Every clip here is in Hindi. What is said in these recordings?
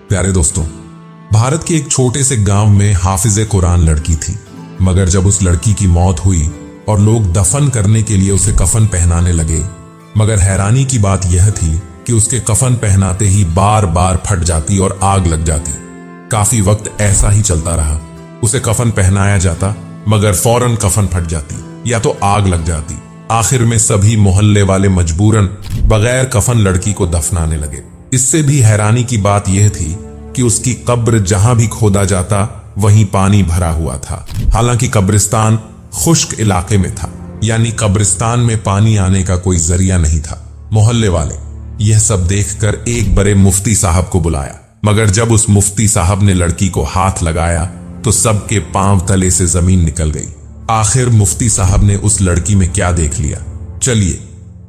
प्यारे दोस्तों, भारत के एक छोटे से गांव में हाफिज़े कुरान लड़की थी। मगर जब उस लड़की की मौत हुई और लोग दफन करने के लिए उसे कफन पहनाने लगे, मगर हैरानी की बात यह थी कि उसके कफन पहनाते ही बार बार फट जाती और आग लग जाती। काफी वक्त ऐसा ही चलता रहा। उसे कफन पहनाया जाता मगर फौरन कफन फट जाती या तो आग लग जाती। आखिर में सभी मोहल्ले वाले मजबूरन बगैर कफन लड़की को दफनाने लगे। इससे भी हैरानी की बात यह थी कि उसकी कब्र जहां भी खोदा जाता वहीं पानी भरा हुआ था। हालांकि कब्रिस्तान खुश्क इलाके में था, यानी कब्रिस्तान में पानी आने का कोई जरिया नहीं था। मोहल्ले वाले यह सब देखकर एक बड़े मुफ्ती साहब को बुलाया, मगर जब उस मुफ्ती साहब ने लड़की को हाथ लगाया तो सबके पांव तले से जमीन निकल गई। आखिर मुफ्ती साहब ने उस लड़की में क्या देख लिया, चलिए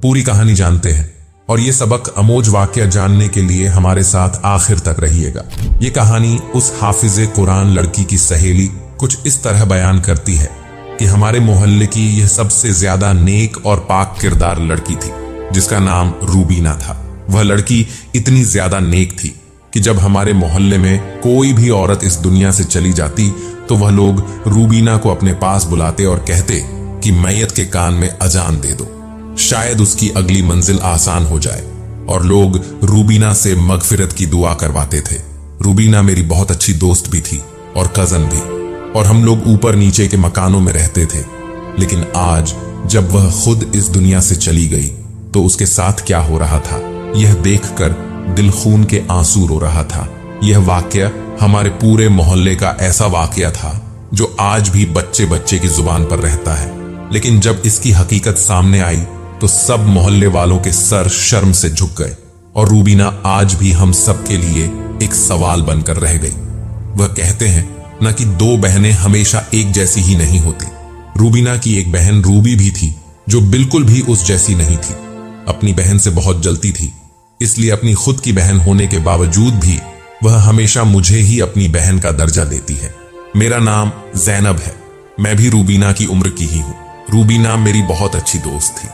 पूरी कहानी जानते हैं। और ये सबक अमोज वाकया जानने के लिए हमारे साथ आखिर तक रहिएगा। ये कहानी उस हाफिज़े कुरान लड़की की सहेली कुछ इस तरह बयान करती है कि हमारे मोहल्ले की यह सबसे ज्यादा नेक और पाक किरदार लड़की थी, जिसका नाम रूबीना था। वह लड़की इतनी ज्यादा नेक थी कि जब हमारे मोहल्ले में कोई भी औरत इस दुनिया से चली जाती तो वह लोग रूबीना को अपने पास बुलाते और कहते कि मैयत के कान में अजान दे दो, शायद उसकी अगली मंजिल आसान हो जाए। और लोग रूबीना से मगफिरत की दुआ करवाते थे। रूबीना मेरी बहुत अच्छी दोस्त भी थी और कजन भी, और हम लोग ऊपर नीचे के मकानों में रहते थे। लेकिन आज जब वह खुद इस दुनिया से चली गई तो उसके साथ क्या हो रहा था, यह देखकर दिल खून के आंसू रो रहा था। यह वाकया हमारे पूरे मोहल्ले का ऐसा वाकया था जो आज भी बच्चे बच्चे की जुबान पर रहता है। लेकिन जब इसकी हकीकत सामने आई तो सब मोहल्ले वालों के सर शर्म से झुक गए, और रूबीना आज भी हम सब के लिए एक सवाल बनकर रह गई। वह कहते हैं न कि दो बहनें हमेशा एक जैसी ही नहीं होती। रूबीना की एक बहन रूबी भी थी जो बिल्कुल भी उस जैसी नहीं थी। अपनी बहन से बहुत जलती थी, इसलिए अपनी खुद की बहन होने के बावजूद भी वह हमेशा मुझे ही अपनी बहन का दर्जा देती है। मेरा नाम जैनब है, मैं भी रूबीना की उम्र की ही हूं। रूबीना मेरी बहुत अच्छी दोस्त थी।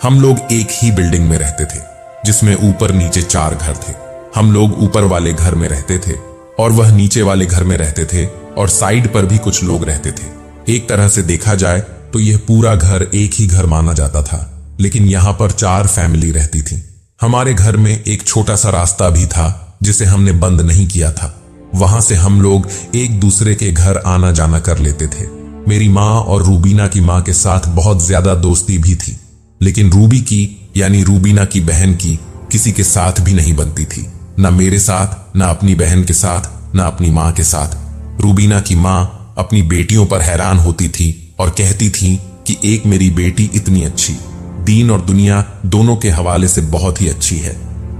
हम लोग एक ही बिल्डिंग में रहते थे, जिसमें ऊपर नीचे 4 घर थे। हम लोग ऊपर वाले घर में रहते थे और वह नीचे वाले घर में रहते थे, और साइड पर भी कुछ लोग रहते थे। एक तरह से देखा जाए तो यह पूरा घर एक ही घर माना जाता था, लेकिन यहां पर 4 फैमिली रहती थी। हमारे घर में एक छोटा सा रास्ता भी था जिसे हमने बंद नहीं किया था। वहां से हम लोग एक दूसरे के घर आना जाना कर लेते थे। मेरी माँ और रूबीना की माँ के साथ बहुत ज्यादा दोस्ती भी थी, लेकिन रूबी की यानी रूबीना की बहन की किसी के साथ भी नहीं बनती थी, ना मेरे साथ, ना अपनी बहन के साथ, ना अपनी माँ के साथ। रूबीना की माँ अपनी बेटियों पर हैरान होती थी और कहती थी कि एक मेरी बेटी इतनी अच्छी, दीन और दुनिया दोनों के हवाले से बहुत ही अच्छी है,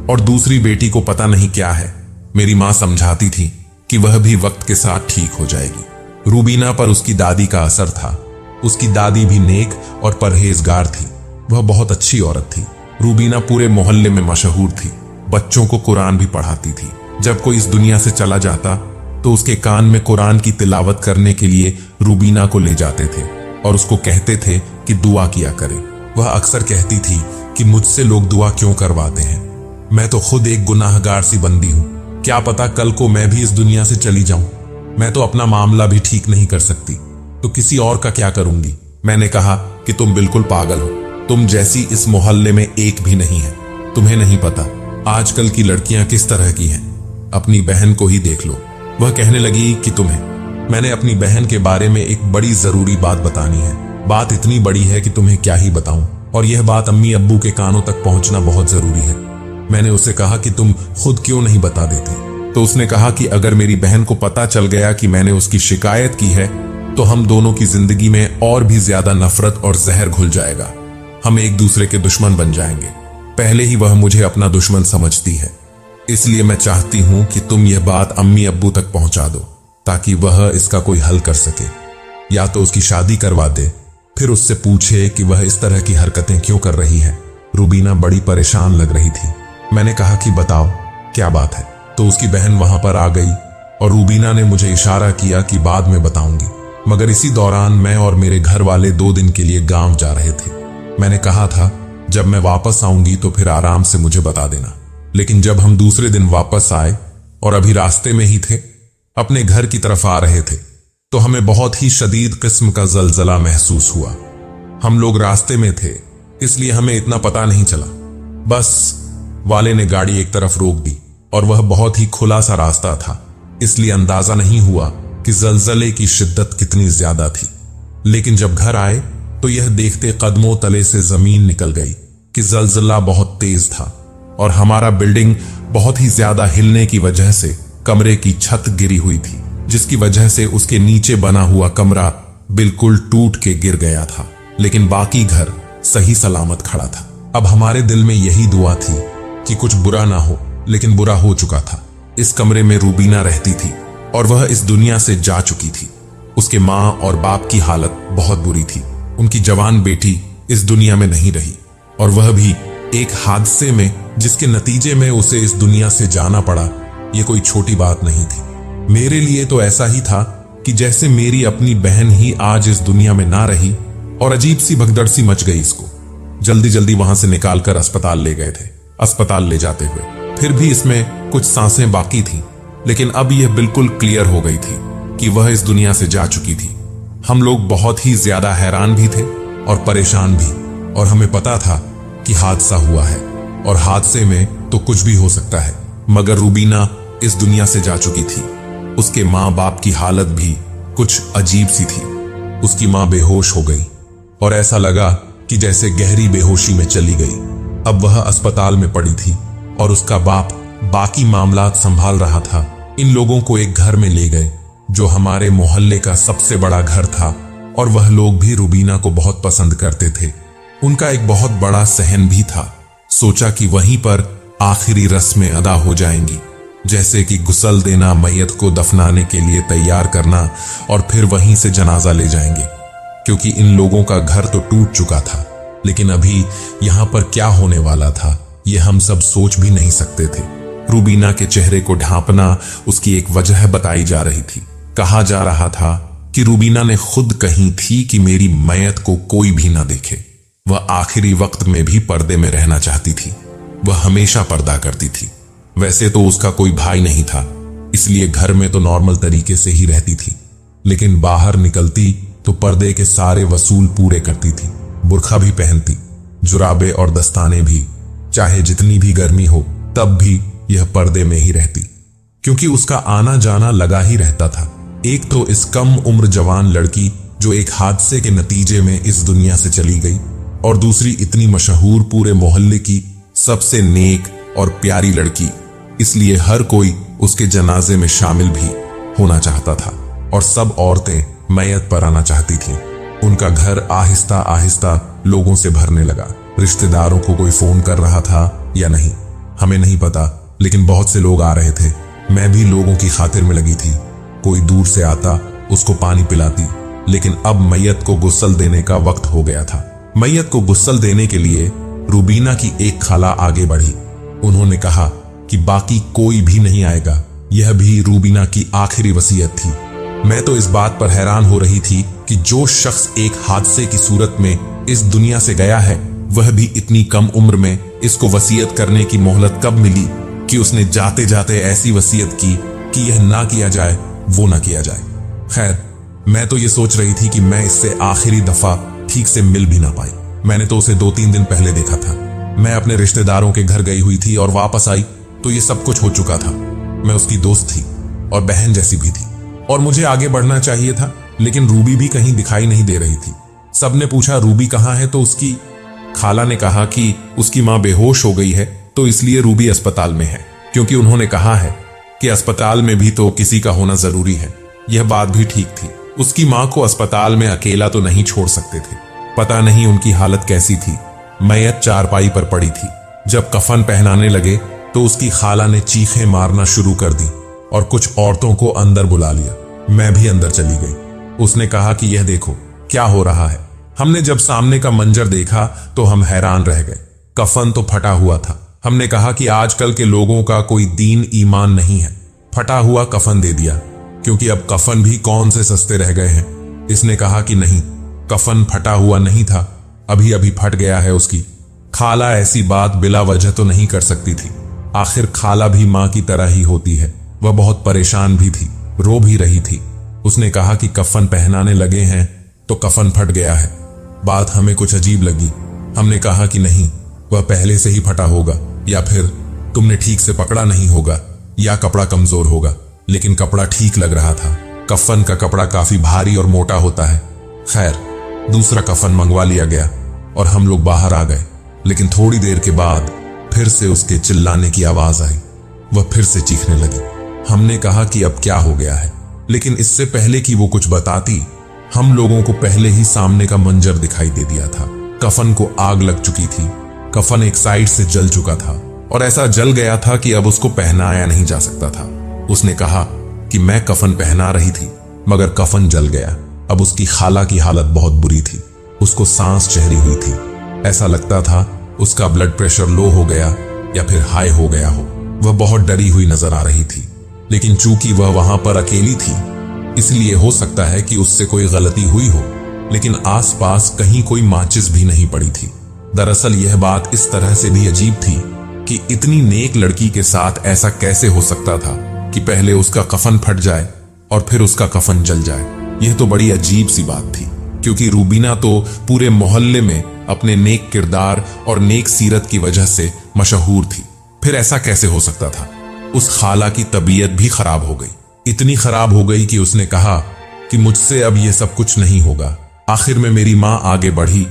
और दूसरी बेटी को पता नहीं क्या है। मेरी माँ समझाती थी कि वह भी वक्त के साथ ठीक हो जाएगी। रूबीना पर उसकी दादी का असर था। उसकी दादी भी नेक और परहेजगार थी। वह बहुत अच्छी औरत थी। रूबीना पूरे मोहल्ले में मशहूर थी। बच्चों को कुरान भी पढ़ाती थी। जब कोई इस दुनिया से चला जाता तो उसके कान में कुरान की तिलावत करने के लिए रूबीना को ले जाते थे और उसको कहते थे कि दुआ किया करे। वह अक्सर कहती थी कि मुझसे लोग दुआ क्यों करवाते हैं, मैं तो खुद एक गुनाहगार सी बंदी हूं। क्या पता कल को मैं भी इस दुनिया से चली जाऊं। मैं तो अपना मामला भी ठीक नहीं कर सकती, तो किसी और का क्या करूंगी। मैंने कहा कि तुम बिल्कुल पागल हो, तुम जैसी इस मोहल्ले में एक भी नहीं है। तुम्हें नहीं पता आजकल की लड़कियां किस तरह की हैं, अपनी बहन को ही देख लो। वह कहने लगी कि तुम्हें, मैंने अपनी बहन के बारे में एक बड़ी जरूरी बात बतानी है। बात इतनी बड़ी है कि तुम्हें क्या ही बताऊं, और यह बात अम्मी अब्बू के कानों तक पहुंचना बहुत जरूरी है। मैंने उसे कहा कि तुम खुद क्यों नहीं बता देती, तो उसने कहा कि अगर मेरी बहन को पता चल गया कि मैंने उसकी शिकायत की है तो हम दोनों की जिंदगी में और भी ज्यादा नफरत और जहर घुल जाएगा। हम एक दूसरे के दुश्मन बन जाएंगे। पहले ही वह मुझे अपना दुश्मन समझती है, इसलिए मैं चाहती हूं कि तुम यह बात अम्मी अब्बू तक पहुंचा दो ताकि वह इसका कोई हल कर सके। या तो उसकी शादी करवा दे, फिर उससे पूछे कि वह इस तरह की हरकतें क्यों कर रही है। रूबीना बड़ी परेशान लग रही थी। मैंने कहा कि बताओ क्या बात है, तो उसकी बहन वहां पर आ गई और रूबीना ने मुझे इशारा किया कि बाद में बताऊंगी। मगर इसी दौरान मैं और मेरे घर वाले 2 दिन के लिए गांव जा रहे थे। मैंने कहा था जब मैं वापस आऊंगी तो फिर आराम से मुझे बता देना। लेकिन जब हम दूसरे दिन वापस आए और अभी रास्ते में ही थे, अपने घर की तरफ आ रहे थे, तो हमें बहुत ही शदीद किस्म का जलजला महसूस हुआ। हम लोग रास्ते में थे, इसलिए हमें इतना पता नहीं चला। बस वाले ने गाड़ी एक तरफ रोक दी और वह बहुत ही खुला सा रास्ता था, इसलिए अंदाजा नहीं हुआ कि जलजले की शिद्दत कितनी ज्यादा थी। लेकिन जब घर आए तो यह देखते कदमों तले से जमीन निकल गई कि जलजला बहुत तेज था और हमारा बिल्डिंग बहुत ही ज्यादा हिलने की वजह से कमरे की छत गिरी हुई थी, जिसकी वजह से उसके नीचे बना हुआ कमरा बिल्कुल टूट के गिर गया था, लेकिन बाकी घर सही सलामत खड़ा था। अब हमारे दिल में यही दुआ थी कि कुछ बुरा ना हो, लेकिन बुरा हो चुका था। इस कमरे में रूबीना रहती थी और वह इस दुनिया से जा चुकी थी। उसके माँ और बाप की हालत बहुत बुरी थी। उनकी जवान बेटी इस दुनिया में नहीं रही, और वह भी एक हादसे में, जिसके नतीजे में उसे इस दुनिया से जाना पड़ा। यह कोई छोटी बात नहीं थी। मेरे लिए तो ऐसा ही था कि जैसे मेरी अपनी बहन ही आज इस दुनिया में ना रही, और अजीब सी भगदड़ सी मच गई इसको। जल्दी जल्दी वहां से निकालकर अस्पताल ले गए थे। अस्पताल ले जाते हुए फिर भी इसमें कुछ सांसें बाकी थी, लेकिन अब यह बिल्कुल क्लियर हो गई थी कि वह इस दुनिया से जा चुकी थी। हम लोग बहुत ही ज्यादा हैरान भी थे और परेशान भी, और हमें पता था कि हादसा हुआ है और हादसे में तो कुछ भी हो सकता है, मगर रूबीना इस दुनिया से जा चुकी थी। उसके माँ बाप की हालत भी कुछ अजीब सी थी। उसकी माँ बेहोश हो गई और ऐसा लगा कि जैसे गहरी बेहोशी में चली गई। अब वह अस्पताल में पड़ी थी और उसका बाप बाकी मामलात संभाल रहा था। इन लोगों को एक घर में ले गए जो हमारे मोहल्ले का सबसे बड़ा घर था, और वह लोग भी रूबीना को बहुत पसंद करते थे। उनका एक बहुत बड़ा सहन भी था। सोचा कि वहीं पर आखिरी रस्में अदा हो जाएंगी, जैसे कि गुस्ल देना, मैयत को दफनाने के लिए तैयार करना, और फिर वहीं से जनाजा ले जाएंगे, क्योंकि इन लोगों का घर तो टूट चुका था। लेकिन अभी यहां पर क्या होने वाला था, यह हम सब सोच भी नहीं सकते थे। रूबीना के चेहरे को ढांपना उसकी एक वजह बताई जा रही थी। कहा जा रहा था कि रूबीना ने खुद कही थी कि मेरी मैयत को कोई भी ना देखे। वह आखिरी वक्त में भी पर्दे में रहना चाहती थी। वह हमेशा पर्दा करती थी। वैसे तो उसका कोई भाई नहीं था, इसलिए घर में तो नॉर्मल तरीके से ही रहती थी, लेकिन बाहर निकलती तो पर्दे के सारे वसूल पूरे करती थी। बुर्खा भी पहनती, जुराबे और दस्ताने भी, चाहे जितनी भी गर्मी हो तब भी यह पर्दे में ही रहती, क्योंकि उसका आना जाना लगा ही रहता था। एक तो इस कम उम्र जवान लड़की जो एक हादसे के नतीजे में इस दुनिया से चली गई, और दूसरी इतनी मशहूर पूरे मोहल्ले की सबसे नेक और प्यारी लड़की, इसलिए हर कोई उसके जनाजे में शामिल भी होना चाहता था, और सब औरतें मैयत पर आना चाहती थीं। उनका घर आहिस्ता आहिस्ता लोगों से भरने लगा। रिश्तेदारों को कोई फोन कर रहा था या नहीं हमें नहीं पता, लेकिन बहुत से लोग आ रहे थे। मैं भी लोगों की खातिर में लगी थी। कोई दूर से आता, उसको पानी पिलाती, लेकिन अब मैयत को गुस्ल देने का वक्त हो गया था। मैयत को गुस्ल देने के लिए रूबीना की एक खाला आगे बढ़ी। उन्होंने कहा कि बाकी कोई भी नहीं आएगा। यह भी रूबीना की आखिरी वसीयत थी। मैं तो इस बात पर हैरान हो रही थी कि जो शख्स एक हादसे की सूरत में इस दुनिया से गया है, वह भी इतनी कम उम्र में इसको वसीयत करने की मोहलत कब मिली कि उसने जाते जाते ऐसी वसीयत की कि यह ना किया जाए वो ना किया जाए। खैर, मैं तो ये सोच रही थी कि मैं इससे आखिरी दफा ठीक से मिल भी ना पाई। मैंने तो उसे 2-3 दिन पहले देखा था। मैं अपने रिश्तेदारों के घर गई हुई थी और वापस आई तो ये सब कुछ हो चुका था। मैं उसकी दोस्त थी और बहन जैसी भी थी, और मुझे आगे बढ़ना चाहिए था, लेकिन रूबी भी कहीं दिखाई नहीं दे रही थी। सबने पूछा रूबी कहाँ है, तो उसकी खाला ने कहा कि उसकी माँ बेहोश हो गई है, तो इसलिए रूबी अस्पताल में है, क्योंकि उन्होंने कहा है कि अस्पताल में भी तो किसी का होना जरूरी है। यह बात भी ठीक थी। उसकी माँ को अस्पताल में अकेला तो नहीं छोड़ सकते थे। पता नहीं उनकी हालत कैसी थी। मैयत चारपाई पर पड़ी थी। जब कफन पहनाने लगे तो उसकी खाला ने चीखें मारना शुरू कर दी और कुछ औरतों को अंदर बुला लिया। मैं भी अंदर चली गई। उसने कहा कि यह देखो क्या हो रहा है। हमने जब सामने का मंजर देखा तो हम हैरान रह गए। कफन तो फटा हुआ था। हमने कहा कि आजकल के लोगों का कोई दीन ईमान नहीं है, फटा हुआ कफन दे दिया, क्योंकि अब कफन भी कौन से सस्ते रह गए हैं। इसने कहा कि नहीं, कफन फटा हुआ नहीं था, अभी अभी फट गया है उसकी। खाला ऐसी बात बिला वजह तो नहीं कर सकती थी। आखिर खाला भी माँ की तरह ही होती है। वह बहुत परेशान भी थी, रो भी रही थी। उसने कहा कि कफन पहनाने लगे हैं तो कफन फट गया है। बात हमें कुछ अजीब लगी। हमने कहा कि नहीं, वह पहले से ही फटा होगा, या फिर तुमने ठीक से पकड़ा नहीं होगा, या कपड़ा कमजोर होगा। लेकिन कपड़ा ठीक लग रहा था। कफन का कपड़ा काफी भारी और मोटा होता है। खैर, दूसरा कफन मंगवा लिया गया और हम लोग बाहर आ गए। लेकिन थोड़ी देर के बाद फिर से उसके चिल्लाने की आवाज आई। वह फिर से चीखने लगी। हमने कहा कि अब क्या हो गया है, लेकिन इससे पहले कि वो कुछ बताती, हम लोगों को पहले ही सामने का मंजर दिखाई दे दिया था। कफन को आग लग चुकी थी। कफन एक साइड से जल चुका था और ऐसा जल गया था कि अब उसको पहनाया नहीं जा सकता था। उसने कहा कि मैं कफन पहना रही थी मगर कफन जल गया। अब उसकी खाला की हालत बहुत बुरी थी। उसको सांस चढ़ी हुई थी। ऐसा लगता था उसका ब्लड प्रेशर लो हो गया या फिर हाई हो गया हो। वह बहुत डरी हुई नजर आ रही थी, लेकिन चूंकि वह वहां पर अकेली थी इसलिए हो सकता है कि उससे कोई गलती हुई हो। लेकिन आसपास कहीं कोई माचिस भी नहीं पड़ी थी। दरअसल यह बात इस तरह से भी अजीब थी कि इतनी नेक लड़की के साथ ऐसा कैसे हो सकता था कि पहले उसका कफन फट जाए और फिर उसका कफन जल जाए। यह तो बड़ी अजीब सी बात थी, क्योंकि रूबीना तो पूरे मोहल्ले में अपने नेक किरदार और नेक सीरत की वजह से मशहूर थी। फिर ऐसा कैसे हो सकता था? उस खाला की तबीयत भी खराब हो गई। इतनी खराब हो गई कि उसने कहा कि मुझसे अब यह सब कुछ नहीं होगा। आखिर में मेरी माँ आगे बढ़ी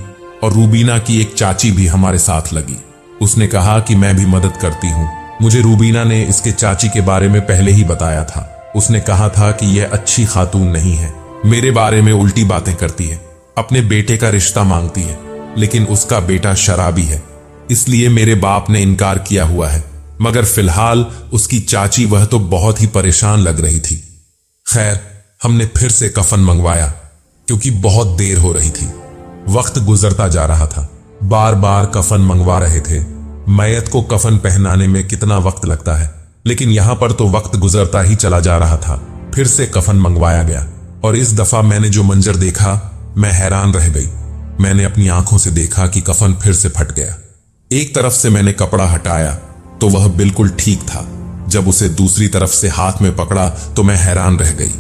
और रूबीना की एक चाची भी हमारे साथ लगी। उसने कहा कि मैं भी मदद करती हूँ। मुझे रूबीना ने इसके चाची के बारे में पहले ही बताया था। उसने कहा था कि यह अच्छी खातून नहीं है, मेरे बारे में उल्टी बातें करती है, अपने बेटे का रिश्ता मांगती है, लेकिन उसका बेटा शराबी है, इसलिए मेरे बाप ने इनकार किया हुआ है। मगर फिलहाल उसकी चाची वह तो बहुत ही परेशान लग रही थी। खैर, हमने फिर से कफन मंगवाया क्योंकि बहुत देर हो रही थी। वक्त गुजरता जा रहा था। बार बार कफन मंगवा रहे थे। मैयत को कफन पहनाने में कितना वक्त लगता है, लेकिन यहां पर तो वक्त गुजरता ही चला जा रहा था। फिर से कफन मंगवाया गया और इस दफा मैंने जो मंजर देखा, मैं हैरान रह गई। मैंने अपनी आंखों से देखा कि कफन फिर से फट गया। एक तरफ से मैंने कपड़ा हटाया तो वह बिल्कुल ठीक था। जब उसे दूसरी तरफ से हाथ में पकड़ा तो मैं हैरान रह गई।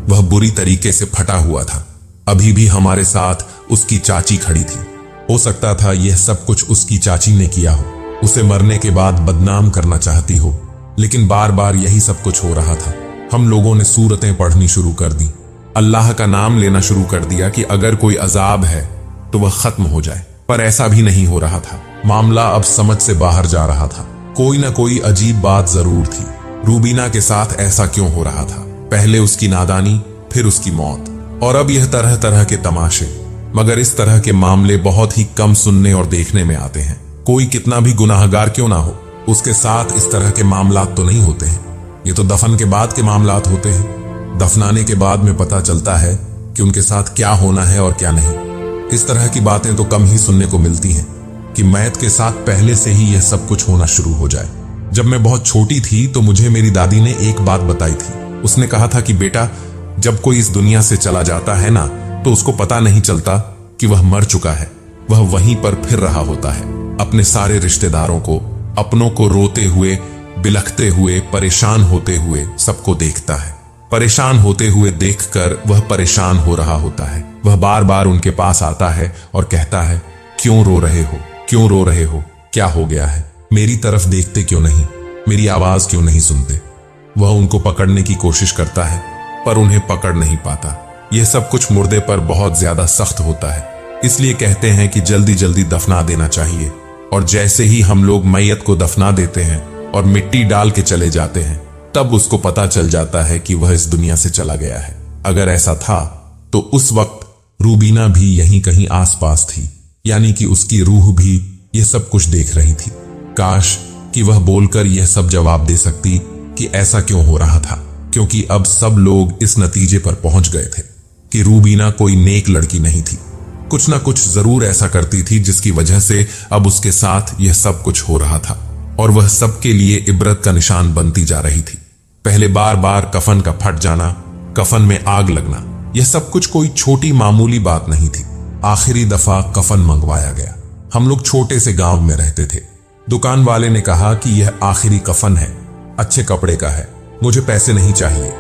वह बुरी तरीके से फटा हुआ था। अभी भी हमारे साथ उसकी चाची खड़ी थी। हो सकता था यह सब कुछ उसकी चाची ने किया हो, उसे मरने के बाद बदनाम करना चाहती हो, लेकिन बार बार यही सब कुछ हो रहा था। हम लोगों ने सूरतें पढ़नी शुरू कर दी, अल्लाह का नाम लेना शुरू कर दिया कि अगर कोई अजाब है तो वह खत्म हो जाए। पर ऐसा भी नहीं हो रहा था। मामला अब समझ से बाहर जा रहा था। कोई ना कोई अजीब बात जरूर थी। रूबीना के साथ ऐसा क्यों हो रहा था? पहले उसकी नादानी, फिर उसकी मौत, और अब यह तरह तरह के तमाशे। मगर इस तरह के मामले बहुत ही कम सुनने और देखने में आते हैं। कोई कितना भी गुनाहगार क्यों ना हो, उसके साथ इस तरह के मामलात तो नहीं होते हैं। ये तो दफन के बाद के मामलात होते हैं। दफनाने के बाद में पता चलता है कि उनके साथ क्या होना है और क्या नहीं। इस तरह की बातें तो कम ही सुनने को मिलती हैं कि मैयत के साथ पहले से ही यह सब कुछ होना शुरू हो जाए। जब मैं बहुत छोटी थी तो मुझे मेरी दादी ने एक बात बताई थी। उसने कहा था कि बेटा, जब कोई इस दुनिया से चला जाता है ना, तो उसको पता नहीं चलता कि वह मर चुका है। वह वहीं पर फिर रहा होता है। अपने सारे रिश्तेदारों को, अपनों को रोते हुए, बिलखते हुए, परेशान होते हुए सबको देखता है। परेशान होते हुए देखकर वह परेशान हो रहा होता है। वह बार बार उनके पास आता है और कहता है, क्यों रो रहे हो, क्यों रो रहे हो, क्या हो गया है, मेरी तरफ देखते क्यों नहीं, मेरी आवाज क्यों नहीं सुनते। वह उनको पकड़ने की कोशिश करता है पर उन्हें पकड़ नहीं पाता। यह सब कुछ मुर्दे पर बहुत ज्यादा सख्त होता है, इसलिए कहते हैं कि जल्दी जल्दी दफना देना चाहिए। और जैसे ही हम लोग मैयत को दफना देते हैं और मिट्टी डाल के चले जाते हैं, तब उसको पता चल जाता है कि वह इस दुनिया से चला गया है। अगर ऐसा था तो उस वक्त रूबीना भी यहीं कहीं आसपास थी, यानी कि उसकी रूह भी यह सब कुछ देख रही थी। काश कि वह बोलकर यह सब जवाब दे सकती कि ऐसा क्यों हो रहा था, क्योंकि अब सब लोग इस नतीजे पर पहुंच गए थे कि रूबीना कोई नेक लड़की नहीं थी। कुछ ना कुछ जरूर ऐसा करती थी जिसकी वजह से अब उसके साथ यह सब कुछ हो रहा था, और वह सबके लिए इबरत का निशान बनती जा रही थी। पहले बार बार कफन का फट जाना, कफन में आग लगना, यह सब कुछ कोई छोटी मामूली बात नहीं थी। आखिरी दफा कफन मंगवाया गया। हम लोग छोटे से गांव में रहते थे। दुकान वाले ने कहा कि यह आखिरी कफन है, अच्छे कपड़े का है, मुझे पैसे नहीं चाहिए,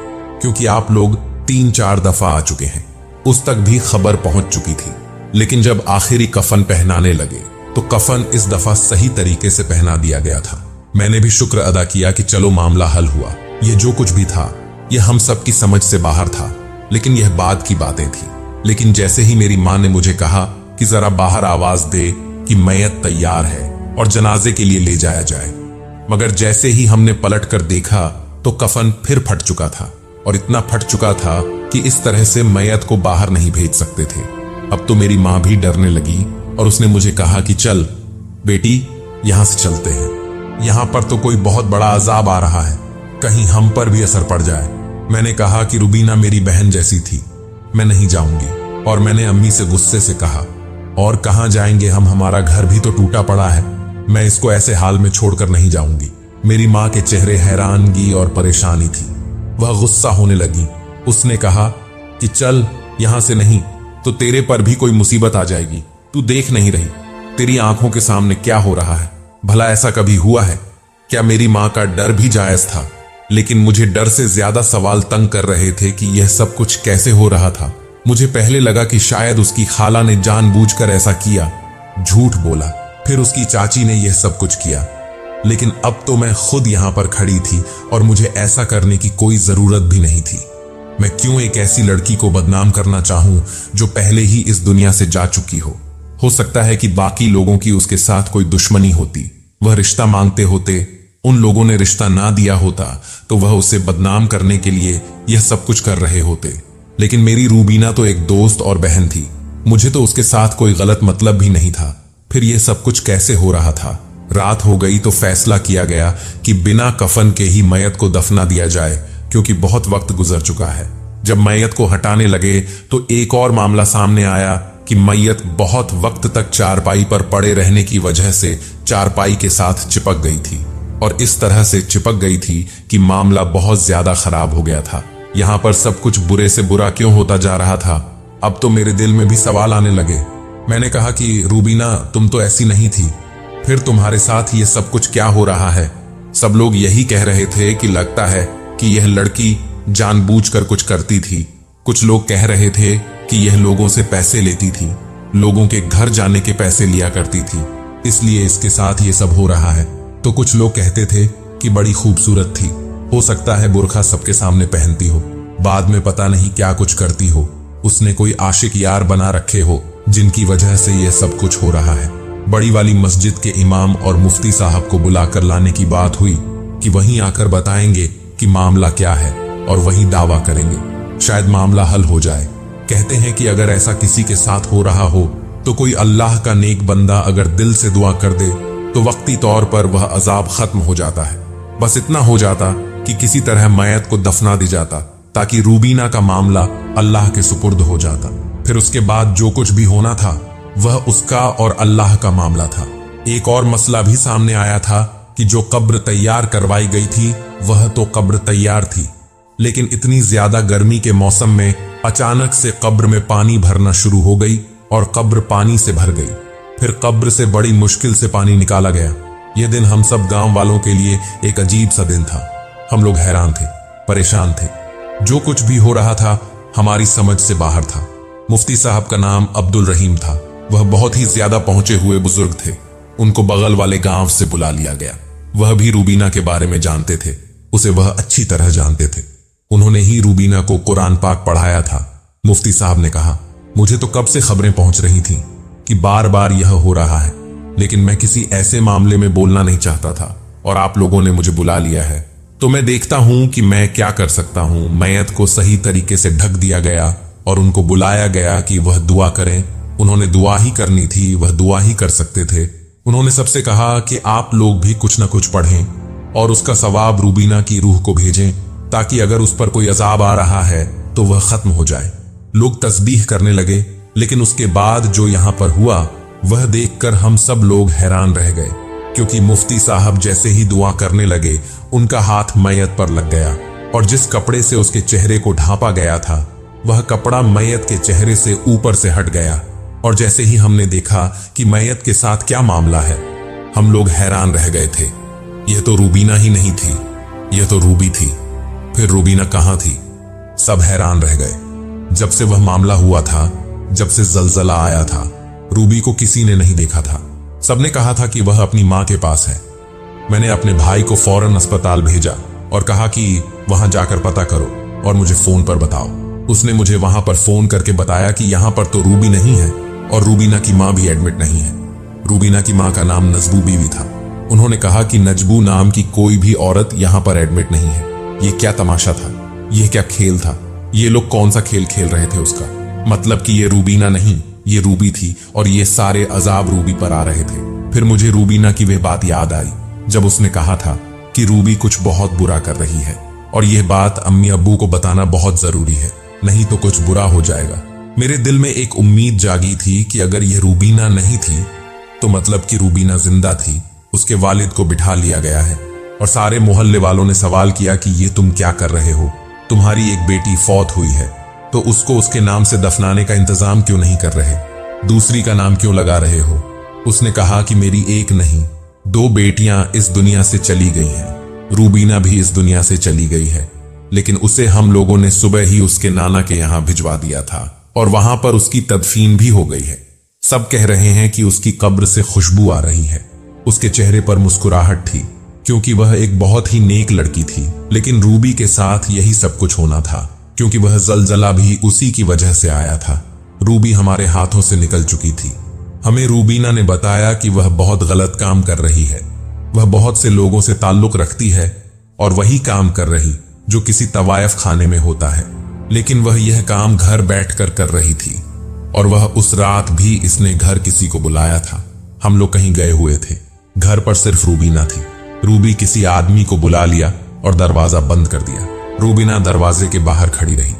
क्योंकि आप लोग 3-4 दफा आ चुके हैं। उस तक भी खबर पहुंच चुकी थी। लेकिन जब आखिरी कफन पहनाने लगे तो कफन इस दफा सही तरीके से पहना दिया गया था। मैंने भी शुक्र अदा किया कि चलो मामला हल हुआ। यह जो कुछ भी था यह हम सब की समझ से बाहर था, लेकिन यह बाद की बातें थी। लेकिन जैसे ही मेरी मां ने मुझे कहा कि जरा बाहर आवाज दे कि मैयत तैयार है और जनाजे के लिए ले जाया जाए, मगर जैसे ही हमने पलट कर देखा तो कफन फिर फट चुका था, और इतना फट चुका था कि इस तरह से मैयत को बाहर नहीं भेज सकते थे। अब तो मेरी मां भी डरने लगी और उसने मुझे कहा कि चल बेटी, यहां से चलते हैं। यहां पर तो कोई बहुत बड़ा अजाब आ रहा है, कहीं हम पर भी असर पड़ जाए। मैंने कहा कि रुबीना मेरी बहन जैसी थी, मैं नहीं जाऊंगी। और मैंने अम्मी से गुस्से से कहा, और कहां जाएंगे हम, हमारा घर भी तो टूटा पड़ा है, मैं इसको ऐसे हाल में छोड़कर नहीं जाऊंगी। मेरी मां के चेहरे हैरानगी और परेशानी थी। वह गुस्सा होने लगी। उसने कहा कि चल यहां से, नहीं तो तेरे पर भी कोई मुसीबत आ जाएगी। तू देख नहीं रही तेरी आंखों के सामने क्या हो रहा है? भला ऐसा कभी हुआ है क्या? मेरी मां का डर भी जायज था, लेकिन मुझे डर से ज्यादा सवाल तंग कर रहे थे कि यह सब कुछ कैसे हो रहा था। मुझे पहले लगा कि शायद उसकी खाला ने जानबूझकर ऐसा किया, झूठ बोला, फिर उसकी चाची ने यह सब कुछ किया। लेकिन अब तो मैं खुद यहां पर खड़ी थी और मुझे ऐसा करने की कोई जरूरत भी नहीं थी। मैं क्यों एक ऐसी लड़की को बदनाम करना चाहूं जो पहले ही इस दुनिया से जा चुकी हो? हो सकता है कि बाकी लोगों की उसके साथ कोई दुश्मनी होती, वह रिश्ता मांगते होते, उन लोगों ने रिश्ता ना दिया होता तो वह उसे बदनाम करने के लिए यह सब कुछ कर रहे होते। लेकिन मेरी रूबीना तो एक दोस्त और बहन थी, मुझे तो उसके साथ कोई गलत मतलब भी नहीं था। फिर यह सब कुछ कैसे हो रहा था? रात हो गई तो फैसला किया गया कि बिना कफन के ही मैयत को दफना दिया जाए, क्योंकि बहुत वक्त गुजर चुका है। जब मैयत को हटाने लगे तो एक और मामला सामने आया कि मैयत बहुत वक्त तक चारपाई पर पड़े रहने की वजह से चारपाई के साथ चिपक गई थी, और इस तरह से चिपक गई थी कि मामला बहुत ज्यादा खराब हो गया था। यहां पर सब कुछ बुरे से बुरा क्यों होता जा रहा था? अब तो मेरे दिल में भी सवाल आने लगे। मैंने कहा कि रूबीना, तुम तो ऐसी नहीं थी, फिर तुम्हारे साथ ये सब कुछ क्या हो रहा है? सब लोग यही कह रहे थे कि लगता है कि यह लड़की जानबूझकर कुछ करती थी। कुछ लोग कह रहे थे कि यह लोगों से पैसे लेती थी, लोगों के घर जाने के पैसे लिया करती थी, इसलिए इसके साथ ये सब हो रहा है। तो कुछ लोग कहते थे कि बड़ी खूबसूरत थी, हो सकता है बुर्खा सबके सामने पहनती हो, बाद में पता नहीं क्या कुछ करती हो, उसने कोई आशिक यार बना रखे हो जिनकी वजह से यह सब कुछ हो रहा है। बड़ी वाली मस्जिद के इमाम और मुफ्ती साहब को बुलाकर लाने की बात हुई कि वहीं आकर बताएंगे कि मामला क्या है और वहीं दावा करेंगे, शायद मामला हल हो जाए। कहते हैं कि अगर ऐसा किसी के साथ हो रहा हो तो कोई अल्लाह का नेक बंदा अगर दिल से दुआ कर दे तो वक्ती तौर पर वह अजाब खत्म हो जाता है। बस इतना हो जाता कि किसी तरह मैयत को दफना दी जाता, ताकि रूबीना का मामला अल्लाह के सुपुर्द हो जाता। फिर उसके बाद जो कुछ भी होना था वह उसका और अल्लाह का मामला था। एक और मसला भी सामने आया था कि जो कब्र तैयार करवाई गई थी वह तो कब्र तैयार थी, लेकिन इतनी ज्यादा गर्मी के मौसम में अचानक से कब्र में पानी भरना शुरू हो गई और कब्र पानी से भर गई। फिर कब्र से बड़ी मुश्किल से पानी निकाला गया। यह दिन हम सब गांव वालों के लिए एक अजीब सा दिन था। हम लोग हैरान थे, परेशान थे। जो कुछ भी हो रहा था हमारी समझ से बाहर था। मुफ्ती साहब का नाम अब्दुल रहीम था। वह बहुत ही ज्यादा पहुंचे हुए बुजुर्ग थे। उनको बगल वाले गांव से बुला लिया गया। वह भी रूबीना के बारे में जानते थे, उसे वह अच्छी तरह जानते थे। उन्होंने ही रूबीना को कुरान पाक पढ़ाया था। मुफ्ती साहब ने कहा, मुझे तो कब से खबरें पहुंच रही थीं कि बार बार यह हो रहा है, लेकिन मैं किसी ऐसे मामले में बोलना नहीं चाहता था और आप लोगों ने मुझे बुला लिया है, तो मैं देखता हूं कि मैं क्या कर सकता हूं। मैयत को सही तरीके से ढक दिया गया और उनको बुलाया गया कि वह दुआ करें। उन्होंने दुआ ही करनी थी, वह दुआ ही कर सकते थे। उन्होंने सबसे कहा कि आप लोग भी कुछ न कुछ पढ़ें और उसका सवाब रूबीना की रूह को भेजें, ताकि अगर उस पर कोई अजाब आ रहा है तो वह खत्म हो जाए। लोग तस्बीह करने लगे, लेकिन उसके बाद जो यहां पर हुआ वह देखकर हम सब लोग हैरान रह गए, क्योंकि मुफ्ती साहब जैसे ही दुआ करने लगे उनका हाथ मैयत पर लग गया और जिस कपड़े से उसके चेहरे को ढांपा गया था वह कपड़ा मैयत के चेहरे से ऊपर से हट गया। और जैसे ही हमने देखा कि मैयत के साथ क्या मामला है, हम लोग हैरान रह गए थे। यह तो रूबीना ही नहीं थी, यह तो रूबी थी। फिर रूबीना कहाँ थी? सब हैरान रह गए। जब से वह मामला हुआ था, जब से जलजला आया था, रूबी को किसी ने नहीं देखा था। सबने कहा था कि वह अपनी मां के पास है। मैंने अपने भाई को फौरन अस्पताल भेजा और कहा कि वहां जाकर पता करो और मुझे फोन पर बताओ। उसने मुझे वहां पर फोन करके बताया कि यहां पर तो रूबी नहीं है और रूबीना की मां भी एडमिट नहीं है। रूबीना की मां का नाम नजबू बीवी था। उन्होंने कहा कि नजबू नाम की कोई भी औरत यहां पर एडमिट नहीं है। ये क्या तमाशा था? यह क्या खेल था? ये लोग कौन सा खेल खेल रहे थे उसका? मतलब कि ये रूबीना नहीं, ये रूबी थी और ये सारे अजाब रूबी पर आ रहे थे। फिर मुझे रूबीना की वह बात याद आई जब उसने कहा था कि रूबी कुछ बहुत बुरा कर रही है और यह बात अम्मी अब्बू को बताना बहुत जरूरी है, नहीं तो कुछ बुरा हो जाएगा। मेरे दिल में एक उम्मीद जागी थी कि अगर यह रूबीना नहीं थी तो मतलब कि रूबीना जिंदा थी। उसके वालिद को बिठा लिया गया है और सारे मोहल्ले वालों ने सवाल किया कि ये तुम क्या कर रहे हो? तुम्हारी एक बेटी फौत हुई है तो उसको उसके नाम से दफनाने का इंतजाम क्यों नहीं कर रहे? दूसरी का नाम क्यों लगा रहे हो? उसने कहा कि मेरी एक नहीं, 2 बेटियां इस दुनिया से चली गई हैं। रूबीना भी इस दुनिया से चली गई है, लेकिन उसे हम लोगों ने सुबह ही उसके नाना के यहां भिजवा दिया था और वहां पर उसकी तदफीन भी हो गई है। सब कह रहे हैं कि उसकी कब्र से खुशबू आ रही है। उसके चेहरे पर मुस्कुराहट थी क्योंकि वह एक बहुत ही नेक लड़की थी। लेकिन रूबी के साथ यही सब कुछ होना था क्योंकि वह जलजला भी उसी की वजह से आया था। रूबी हमारे हाथों से निकल चुकी थी। हमें रूबीना ने बताया कि वह बहुत गलत काम कर रही है। वह बहुत से लोगों से ताल्लुक रखती है और वही काम कर रही जो किसी तवायफ खाने में होता है, लेकिन वह यह काम घर बैठकर कर रही थी। और वह उस रात भी इसने घर किसी को बुलाया था। हम लोग कहीं गए हुए थे, घर पर सिर्फ रूबीना थी। रूबी किसी आदमी को बुला लिया और दरवाजा बंद कर दिया। रूबीना दरवाजे के बाहर खड़ी रही,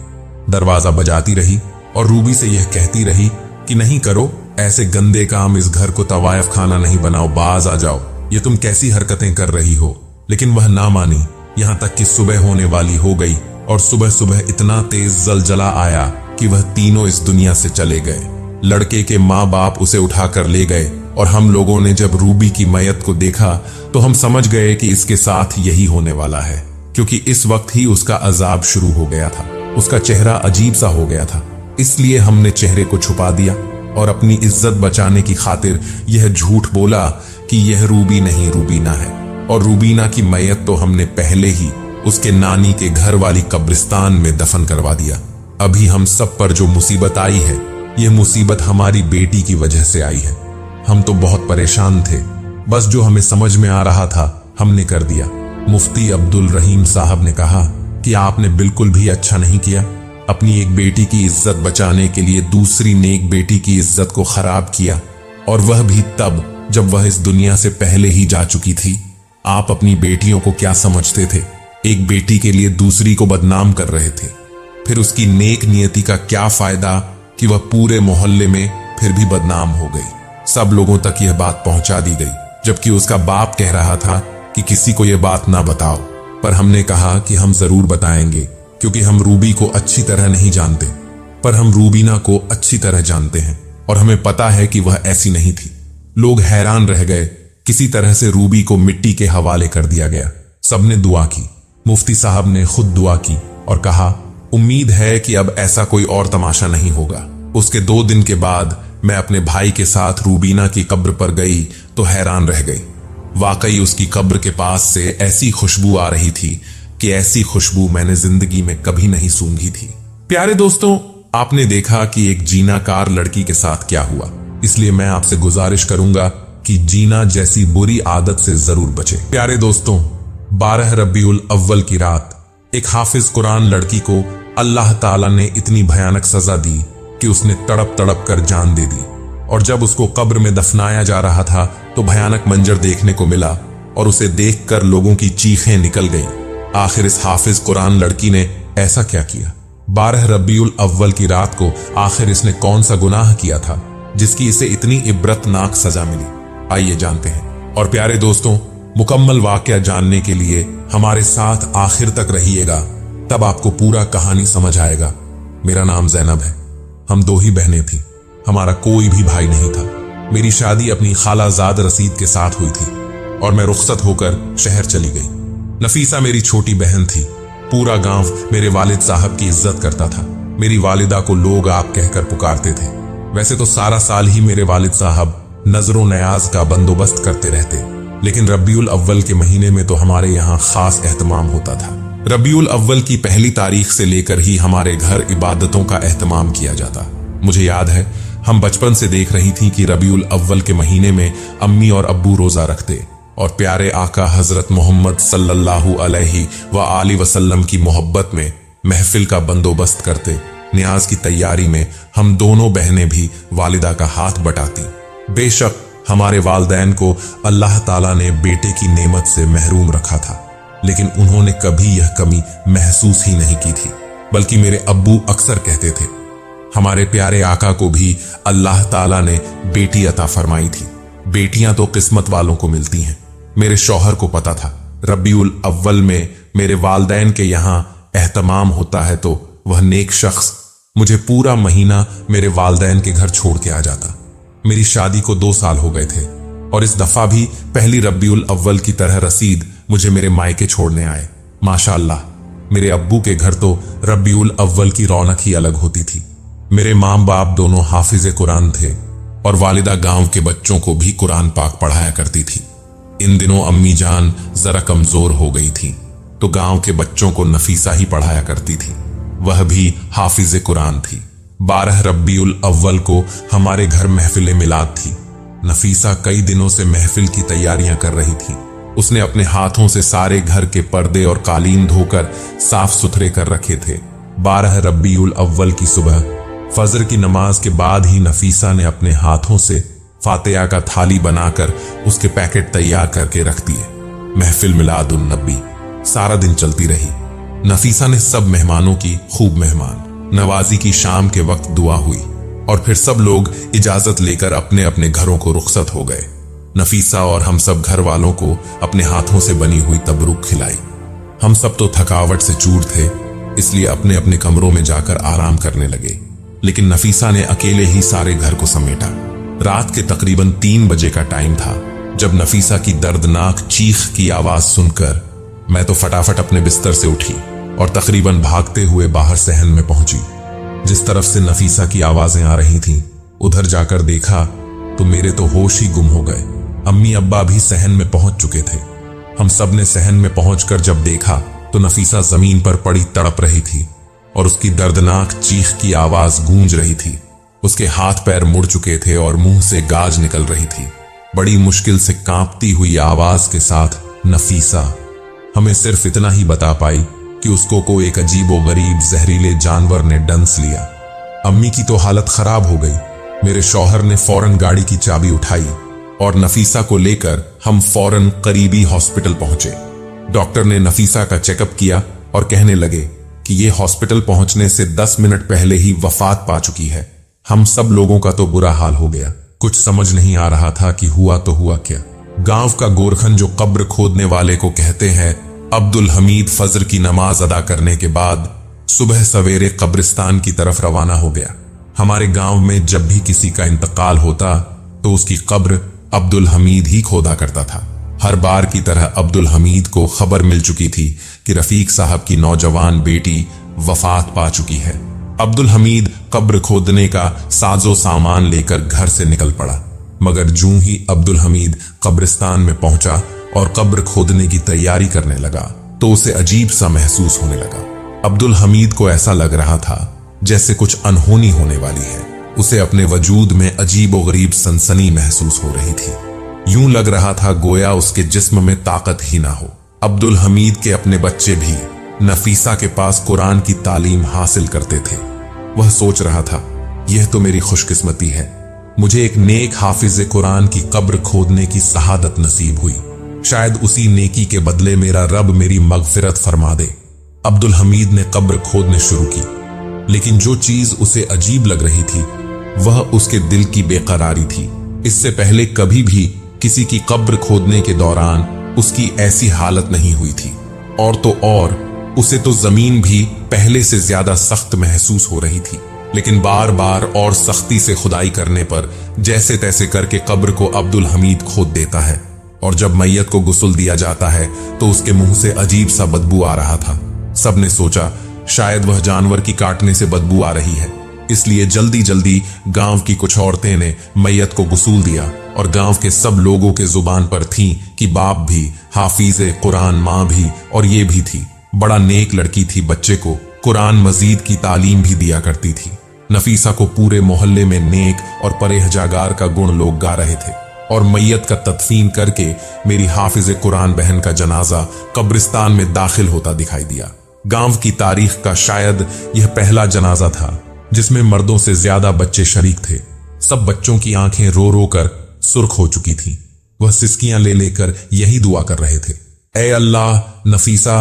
दरवाजा बजाती रही और रूबी से यह कहती रही कि नहीं करो, ऐसे गंदे काम, इस घर को तवायफ खाना नहीं बनाओ, बाज आ जाओ, ये तुम कैसी हरकतें कर रही हो। लेकिन वह ना मानी, यहां तक कि सुबह होने वाली हो गई और सुबह सुबह इतना तेज जलजला आया कि वह तीनों इस दुनिया से चले गए। लड़के के माँ बाप उसे उठाकर ले गए और हम लोगों ने जब रूबी की मैयत को देखा तो हम समझ गए कि इसके साथ यही होने वाला है, क्योंकि इस वक्त ही उसका अजाब शुरू हो गया था। उसका चेहरा अजीब सा हो गया था, इसलिए हमने चेहरे को छुपा दिया और अपनी इज्जत बचाने की खातिर यह झूठ बोला कि यह रूबी नहीं, रूबीना है। और रूबीना की मैयत तो हमने पहले ही उसके नानी के घर वाली कब्रिस्तान में दफन करवा दिया। अभी हम सब पर जो मुसीबत आई है, यह मुसीबत हमारी बेटी की वजह से आई है। हम तो बहुत परेशान थे, बस जो हमें समझ में आ रहा था हमने कर दिया। मुफ्ती अब्दुल रहीम साहब ने कहा कि आपने बिल्कुल भी अच्छा नहीं किया। अपनी एक बेटी की इज्जत बचाने के लिए दूसरी नेक बेटी की इज्जत को खराब किया, और वह भी तब जब वह इस दुनिया से पहले ही जा चुकी थी। आप अपनी बेटियों को क्या समझते थे? एक बेटी के लिए दूसरी को बदनाम कर रहे थे। फिर उसकी नेक नियति का क्या फायदा कि वह पूरे मोहल्ले में फिर भी बदनाम हो गई। सब लोगों तक यह बात पहुंचा दी गई, जबकि उसका बाप कह रहा था कि किसी को यह बात ना बताओ। पर हमने कहा कि हम जरूर बताएंगे, क्योंकि हम रूबी को अच्छी तरह नहीं जानते, पर हम रूबीना को अच्छी तरह जानते हैं और हमें पता है कि वह ऐसी नहीं थी। लोग हैरान रह गए। किसी तरह से रूबी को मिट्टी के हवाले कर दिया गया। सबने दुआ की, मुफ्ती साहब ने खुद दुआ की और कहा, उम्मीद है कि अब ऐसा कोई और तमाशा नहीं होगा। उसके 2 दिन के बाद मैं अपने भाई के साथ रूबीना की कब्र पर गई तो हैरान रह गई। वाकई उसकी कब्र के पास से ऐसी खुशबू आ रही थी कि ऐसी खुशबू मैंने जिंदगी में कभी नहीं सूंघी थी। प्यारे दोस्तों, आपने देखा कि एक जीनाकार लड़की के साथ क्या हुआ, इसलिए मैं आपसे गुजारिश करूंगा कि जीना जैसी बुरी आदत से जरूर बचे। प्यारे दोस्तों, 12 रबीउल अव्वल की रात एक हाफिज कुरान लड़की को अल्लाह ताला ने इतनी भयानक सजा दी कि उसने तड़प तड़प कर जान दे दी। और जब उसको कब्र में दफनाया जा रहा था तो भयानक मंजर देखने को मिला और उसे देखकर लोगों की चीखें निकल गईं। आखिर इस हाफिज कुरान लड़की ने ऐसा क्या किया? 12 रबीउल अव्वल की रात को आखिर इसने कौन सा गुनाह किया था जिसकी इसे इतनी इबरतनाक सजा मिली? आइए जानते हैं। और प्यारे दोस्तों, मुकम्मल वाकया जानने के लिए हमारे साथ आखिर तक रहिएगा, तब आपको पूरा कहानी समझ आएगा। मेरा नाम जैनब है। हम 2 ही बहनें थीं, हमारा कोई भी भाई नहीं था। मेरी शादी अपनी खालाजाद रसीद के साथ हुई थी और मैं रुखसत होकर शहर चली गई। नफीसा मेरी छोटी बहन थी। पूरा गांव मेरे वालिद साहब की इज्जत करता था। मेरी वालिदा को लोग आप कहकर पुकारते थे। वैसे तो सारा साल ही मेरे वालिद साहब नजरों नयाज का बंदोबस्त करते रहते, लेकिन रबीउल अव्वल के महीने में तो हमारे यहाँ खास एहतमाम होता था। रबीउल अव्वल की पहली तारीख से लेकर ही हमारे घर इबादतों का एहतमाम किया जाता। मुझे याद है हम बचपन से देख रही थी कि रबीउल अव्वल के महीने में अम्मी और अब्बू रोजा रखते और प्यारे आका हजरत मोहम्मद सल्लल्लाहु अलैहि व आलि वसल्लम की मोहब्बत में महफिल का बंदोबस्त करते। न्याज की तैयारी में हम दोनों बहनें भी वालिदा का हाथ बटाती। बेशक हमारे वालिदैन को अल्लाह ताला ने बेटे की नेमत से महरूम रखा था, लेकिन उन्होंने कभी यह कमी महसूस ही नहीं की थी। बल्कि मेरे अब्बू अक्सर कहते थे हमारे प्यारे आका को भी अल्लाह ताला ने बेटी अता फरमाई थी। बेटियां तो किस्मत वालों को मिलती हैं। मेरे शौहर को पता था रबीउल अव्वल में मेरे वालिदैन के यहाँ एहतमाम होता है तो वह नेक शख्स मुझे पूरा महीना मेरे वालिदैन के घर छोड़ के आ जाता। मेरी शादी को 2 साल हो गए थे और इस दफा भी पहली रबीउल अव्वल की तरह रसीद मुझे मेरे मायके छोड़ने आए। माशाअल्लाह मेरे अब्बू के घर तो रबीउल अव्वल की रौनक ही अलग होती थी। मेरे माँ बाप दोनों हाफिज कुरान थे और वालिदा गांव के बच्चों को भी कुरान पाक पढ़ाया करती थी। इन दिनों अम्मी जान जरा कमजोर हो गई थी तो गांव के बच्चों को नफीसा ही पढ़ाया करती थी, वह भी हाफिज कुरान थी। 12 रबीउल अव्वल को हमारे घर महफिल मिलाद थी। नफीसा कई दिनों से महफिल की तैयारियां कर रही थी। उसने अपने हाथों से सारे घर के पर्दे और कालीन धोकर साफ सुथरे कर रखे थे। 12 रबीउल अव्वल की सुबह फजर की नमाज के बाद ही नफीसा ने अपने हाथों से फातिहा का थाली बनाकर उसके पैकेट तैयार करके रख दिए। महफिल मिलादुन नबी सारा दिन चलती रही। नफीसा ने सब मेहमानों की खूब मेहमान नवाजी की। शाम के वक्त दुआ हुई और फिर सब लोग इजाजत लेकर अपने अपने घरों को रुखसत हो गए। नफीसा और हम सब घर वालों को अपने हाथों से बनी हुई तबरुक खिलाई। हम सब तो थकावट से चूर थे, इसलिए अपने अपने कमरों में जाकर आराम करने लगे, लेकिन नफीसा ने अकेले ही सारे घर को समेटा। रात के तकरीबन 3 बजे का टाइम था जब नफीसा की दर्दनाक चीख की आवाज सुनकर मैं तो फटाफट अपने बिस्तर से उठी और तकरीबन भागते हुए बाहर सहन में पहुंची। जिस तरफ से नफीसा की आवाजें आ रही थीं, उधर जाकर देखा तो मेरे तो होश ही गुम हो गए। अम्मी अब्बा भी सहन में पहुंच चुके थे। हम सब ने सहन में पहुंचकर जब देखा तो नफीसा जमीन पर पड़ी तड़प रही थी और उसकी दर्दनाक चीख की आवाज गूंज रही थी। उसके हाथ पैर मुड़ चुके थे और मुंह से गाज निकल रही थी। बड़ी मुश्किल से कांपती हुई आवाज के साथ नफीसा हमें सिर्फ इतना ही बता पाई कि उसको कोई एक अजीबो गरीब जहरीले जानवर ने डंस लिया। अम्मी की तो हालत खराब हो गई। मेरे शौहर ने फौरन गाड़ी की चाबी उठाई और नफीसा को लेकर हम फौरन करीबी हॉस्पिटल पहुंचे। डॉक्टर ने नफीसा का चेकअप किया और कहने लगे कि ये हॉस्पिटल पहुंचने से 10 मिनट पहले ही वफात पा चुकी है। हम सब लोगों का तो बुरा हाल हो गया। कुछ समझ नहीं आ रहा था कि हुआ तो हुआ क्या। गांव का गोरखन जो कब्र खोदने वाले को कहते हैं, अब्दुल हमीद फजर की नमाज अदा करने के बाद सुबह सवेरे कब्रिस्तान की तरफ रवाना हो गया। हमारे गांव में जब भी किसी का इंतकाल होता तो उसकी कब्र अब्दुल हमीद ही खोदा करता था। हर बार की तरह अब्दुल हमीद को खबर मिल चुकी थी कि रफीक साहब की नौजवान बेटी वफात पा चुकी है। अब्दुल हमीद कब्र खोदने का साजो सामान लेकर घर से निकल पड़ा, मगर जूं ही अब्दुल हमीद कब्रिस्तान में पहुंचा और कब्र खोदने की तैयारी करने लगा तो उसे अजीब सा महसूस होने लगा। अब्दुल हमीद को ऐसा लग रहा था जैसे कुछ अनहोनी होने वाली है। उसे अपने वजूद में अजीब और गरीब सनसनी महसूस हो रही थी। यूं लग रहा था गोया उसके जिस्म में ताकत ही ना हो। अब्दुल हमीद के अपने बच्चे भी नफीसा के पास कुरान की तालीम हासिल करते थे। वह सोच रहा था, यह तो मेरी खुशकिस्मती है, मुझे एक नेक हाफिज कुरान की कब्र खोदने की शहादत नसीब हुई। शायद उसी नेकी के बदले मेरा रब मेरी मगफिरत फरमा दे। अब्दुल हमीद ने कब्र खोदने शुरू की, लेकिन जो चीज उसे अजीब लग रही थी वह उसके दिल की बेकरारी थी। इससे पहले कभी भी किसी की कब्र खोदने के दौरान उसकी ऐसी हालत नहीं हुई थी। और तो और उसे तो जमीन भी पहले से ज्यादा सख्त महसूस हो रही थी। लेकिन बार बार और सख्ती से खुदाई करने पर जैसे तैसे करके कब्र को अब्दुल हमीद खोद देता है, और जब मैयत को गुस्ल दिया जाता है तो उसके मुंह से अजीब सा बदबू आ रहा था। सबने सोचा शायद वह जानवर की काटने से बदबू आ रही है, इसलिए जल्दी जल्दी गांव की कुछ औरतें ने मैयत को गुसूल दिया और गांव के सब लोगों के जुबान पर थी कि बाप भी हाफिजे कुरान, मां भी और ये भी थी। बड़ा नेक लड़की थी, बच्चे को कुरान मजीद की तालीम भी दिया करती थी। नफीसा को पूरे मोहल्ले में नेक और परहेजागार का गुण लोग गा रहे थे और मैयत का तदफीन करके मेरी हाफिजे कुरान बहन का जनाजा कब्रिस्तान में दाखिल होता दिखाई दिया। गांव की तारीख का शायद यह पहला जनाजा था जिसमें मर्दों से ज्यादा बच्चे शरीक थे। सब बच्चों की आंखें रो रो कर सुर्ख हो चुकी थीं। वह सिसकियां ले लेकर यही दुआ कर रहे थे, ऐ अल्लाह, नफीसा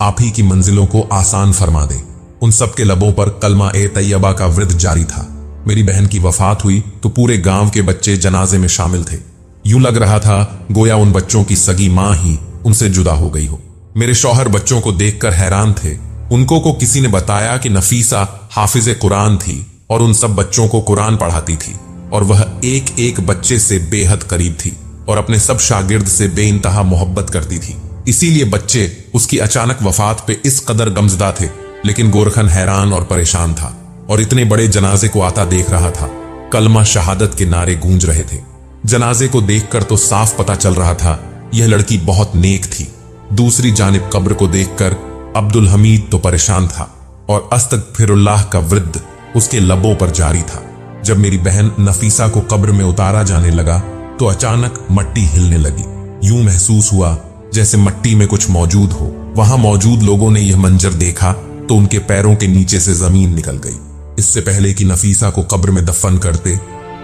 आप ही की मंजिलों को आसान फरमा दे। उन सबके लबों पर कलमा ए तैयबा का वृद्ध जारी था। मेरी बहन की वफात हुई तो पूरे गांव के बच्चे जनाजे में शामिल थे। यूं लग रहा था गोया उन बच्चों की सगी मां ही उनसे जुदा हो गई हो। मेरे शौहर बच्चों को देखकर हैरान थे। उनको को किसी ने बताया कि नफीसा हाफिजे कुरान थी और उन सब बच्चों को कुरान पढ़ाती थी और वह एक एक बच्चे से बेहद करीब थी और अपने सब शागिर्द से बेइंतहा मोहब्बत करती थी। इसीलिए बच्चे उसकी अचानक वफात पे इस कदर गमजदा थे। लेकिन गोरखन हैरान और परेशान था और इतने बड़े जनाजे को आता देख रहा था। कलमा शहादत के नारे गूंज रहे थे। जनाजे को देखकर तो साफ पता चल रहा था यह लड़की बहुत नेक थी। दूसरी जानिब कब्र को देखकर अब्दुल हमीद तो परेशान था और अस्तगफिरुल्लाह का वृद्ध उसके लबों पर जारी था। जब मेरी बहन नफीसा को कब्र में उतारा जाने लगा तो अचानक मट्टी हिलने लगी। यूं महसूस हुआ जैसे मट्टी में कुछ मौजूद हो। वहां मौजूद लोगों ने यह मंजर देखा तो उनके पैरों के नीचे से जमीन निकल गई। इससे पहले कि नफीसा को कब्र में दफन करते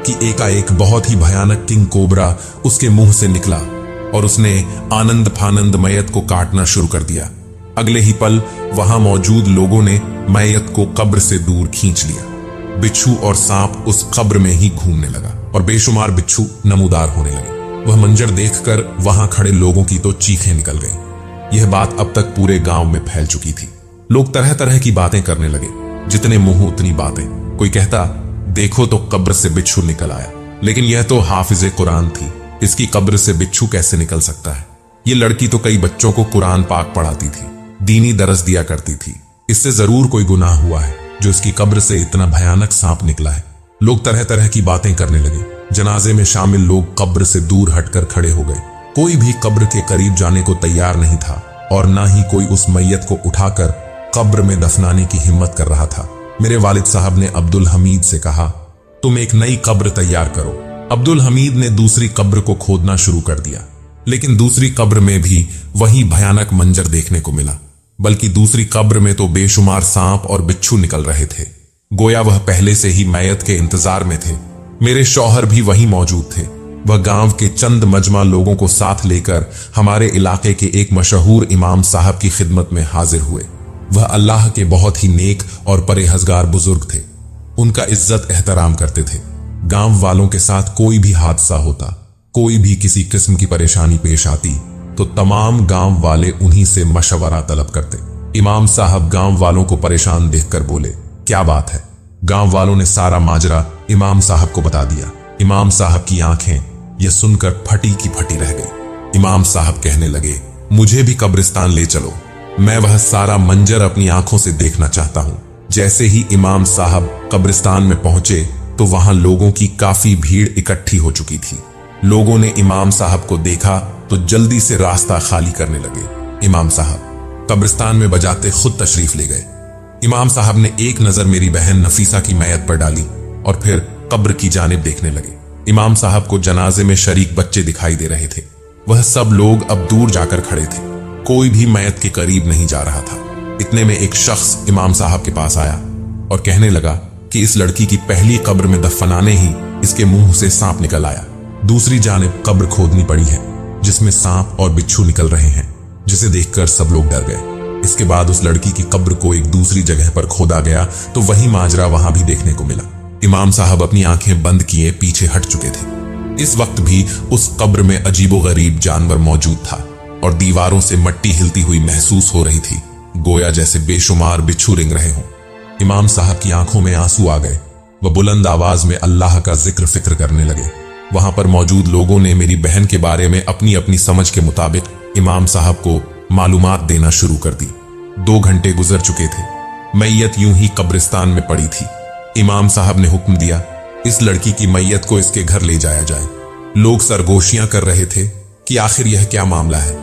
कि एकाएक बहुत ही भयानक किंग कोबरा उसके मुंह से निकला और उसने आनंद फानंद मैयत को काटना शुरू कर दिया। अगले ही पल वहां मौजूद लोगों ने मैयत को कब्र से दूर खींच लिया। बिच्छू और सांप उस कब्र में ही घूमने लगा और बेशुमार बिच्छू नमूदार होने लगे। वह मंजर देखकर वहां खड़े लोगों की तो चीखें निकल गईं। यह बात अब तक पूरे गांव में फैल चुकी थी। लोग तरह तरह की बातें करने लगे। जितने मुंह उतनी बातें। कोई कहता, देखो तो कब्र से बिच्छू निकल आया, लेकिन यह तो हाफिजे कुरान थी, इसकी कब्र से बिच्छू कैसे निकल सकता है। ये लड़की तो कई बच्चों को कुरान पाक पढ़ाती थी, दीनी दरस दिया करती थी। इससे जरूर कोई गुनाह हुआ है जो इसकी कब्र से इतना भयानक सांप निकला है। लोग तरह तरह की बातें करने लगे। जनाजे में शामिल लोग कब्र से दूर हटकर खड़े हो गए। कोई भी कब्र के करीब जाने को तैयार नहीं था और ना ही कोई उस मैयत को उठाकर कब्र में दफनाने की हिम्मत कर रहा था। मेरे वालिद साहब ने अब्दुल हमीद से कहा, तुम एक नई कब्र तैयार करो। अब्दुल हमीद ने दूसरी कब्र को खोदना शुरू कर दिया, लेकिन दूसरी कब्र में भी वही भयानक मंजर देखने को मिला। बल्कि दूसरी कब्र में तो बेशुमार सांप और बिच्छू निकल रहे थे। गोया वह पहले से ही मैयत के इंतजार में थे। मेरे शौहर भी वहीं मौजूद थे। वह गांव के चंद मजमा लोगों को साथ लेकर हमारे इलाके के एक मशहूर इमाम साहब की खिदमत में हाजिर हुए। वह अल्लाह के बहुत ही नेक और परहेजगार बुजुर्ग थे। उनका इज्जत एहतराम करते थे। गांव वालों के साथ कोई भी हादसा होता, कोई भी किसी किस्म की परेशानी पेश आती तो तमाम गांव वाले उन्हीं से मशवरा तलब करते। इमाम साहब गांव वालों को परेशान देखकर बोले, क्या बात है। गांव वालों ने सारा माजरा इमाम साहब को बता दिया। इमाम साहब की आंखें यह सुनकर फटी की फटी रह गई। इमाम साहब कहने लगे, मुझे भी कब्रिस्तान ले चलो, मैं वह सारा मंजर अपनी आंखों से देखना चाहता हूं। जैसे ही इमाम साहब कब्रिस्तान में पहुंचे तो वहां लोगों की काफी भीड़ इकट्ठी हो चुकी थी। लोगों ने इमाम साहब को देखा तो जल्दी से रास्ता खाली करने लगे। इमाम साहब कब्रिस्तान में बजाते खुद तशरीफ ले गए। इमाम साहब ने एक नजर मेरी बहन नफीसा की मैयत पर डाली और फिर कब्र की जानिब देखने लगे। इमाम साहब को जनाजे में शरीक बच्चे दिखाई दे रहे थे। वह सब लोग अब दूर जाकर खड़े थे। कोई भी मैयत के करीब नहीं जा रहा था। इतने में एक शख्स इमाम साहब के पास आया और कहने लगा कि इस लड़की की पहली कब्र में दफनाने ही इसके मुंह से सांप निकल आया। दूसरी जानिब कब्र खोदनी पड़ी है जिसमें सांप और बिच्छू निकल रहे हैं, जिसे देखकर सब लोग डर गए। इसके बाद उस लड़की की कब्र को एक दूसरी जगह पर खोदा गया तो वही माजरा वहां भी देखने को मिला। इमाम साहब अपनी आंखें बंद किए पीछे हट चुके थे। इस वक्त भी उस कब्र में अजीबोगरीब जानवर मौजूद था और दीवारों से मट्टी हिलती हुई महसूस हो रही थी, गोया जैसे बेशुमार बिच्छू रेंग रहे हों। इमाम साहब की आंखों में आंसू आ गए। वह बुलंद आवाज में अल्लाह का जिक्र फिक्र करने लगे। वहां पर मौजूद लोगों ने मेरी बहन के बारे में अपनी अपनी समझ के मुताबिक इमाम साहब को मालूमात देना शुरू कर दी। 2 घंटे गुजर चुके थे। मैयत यूं ही कब्रिस्तान में पड़ी थी। इमाम साहब ने हुक्म दिया, इस लड़की की मैयत को इसके घर ले जाया जाए। लोग सरगोशियां कर रहे थे कि आखिर यह क्या मामला है।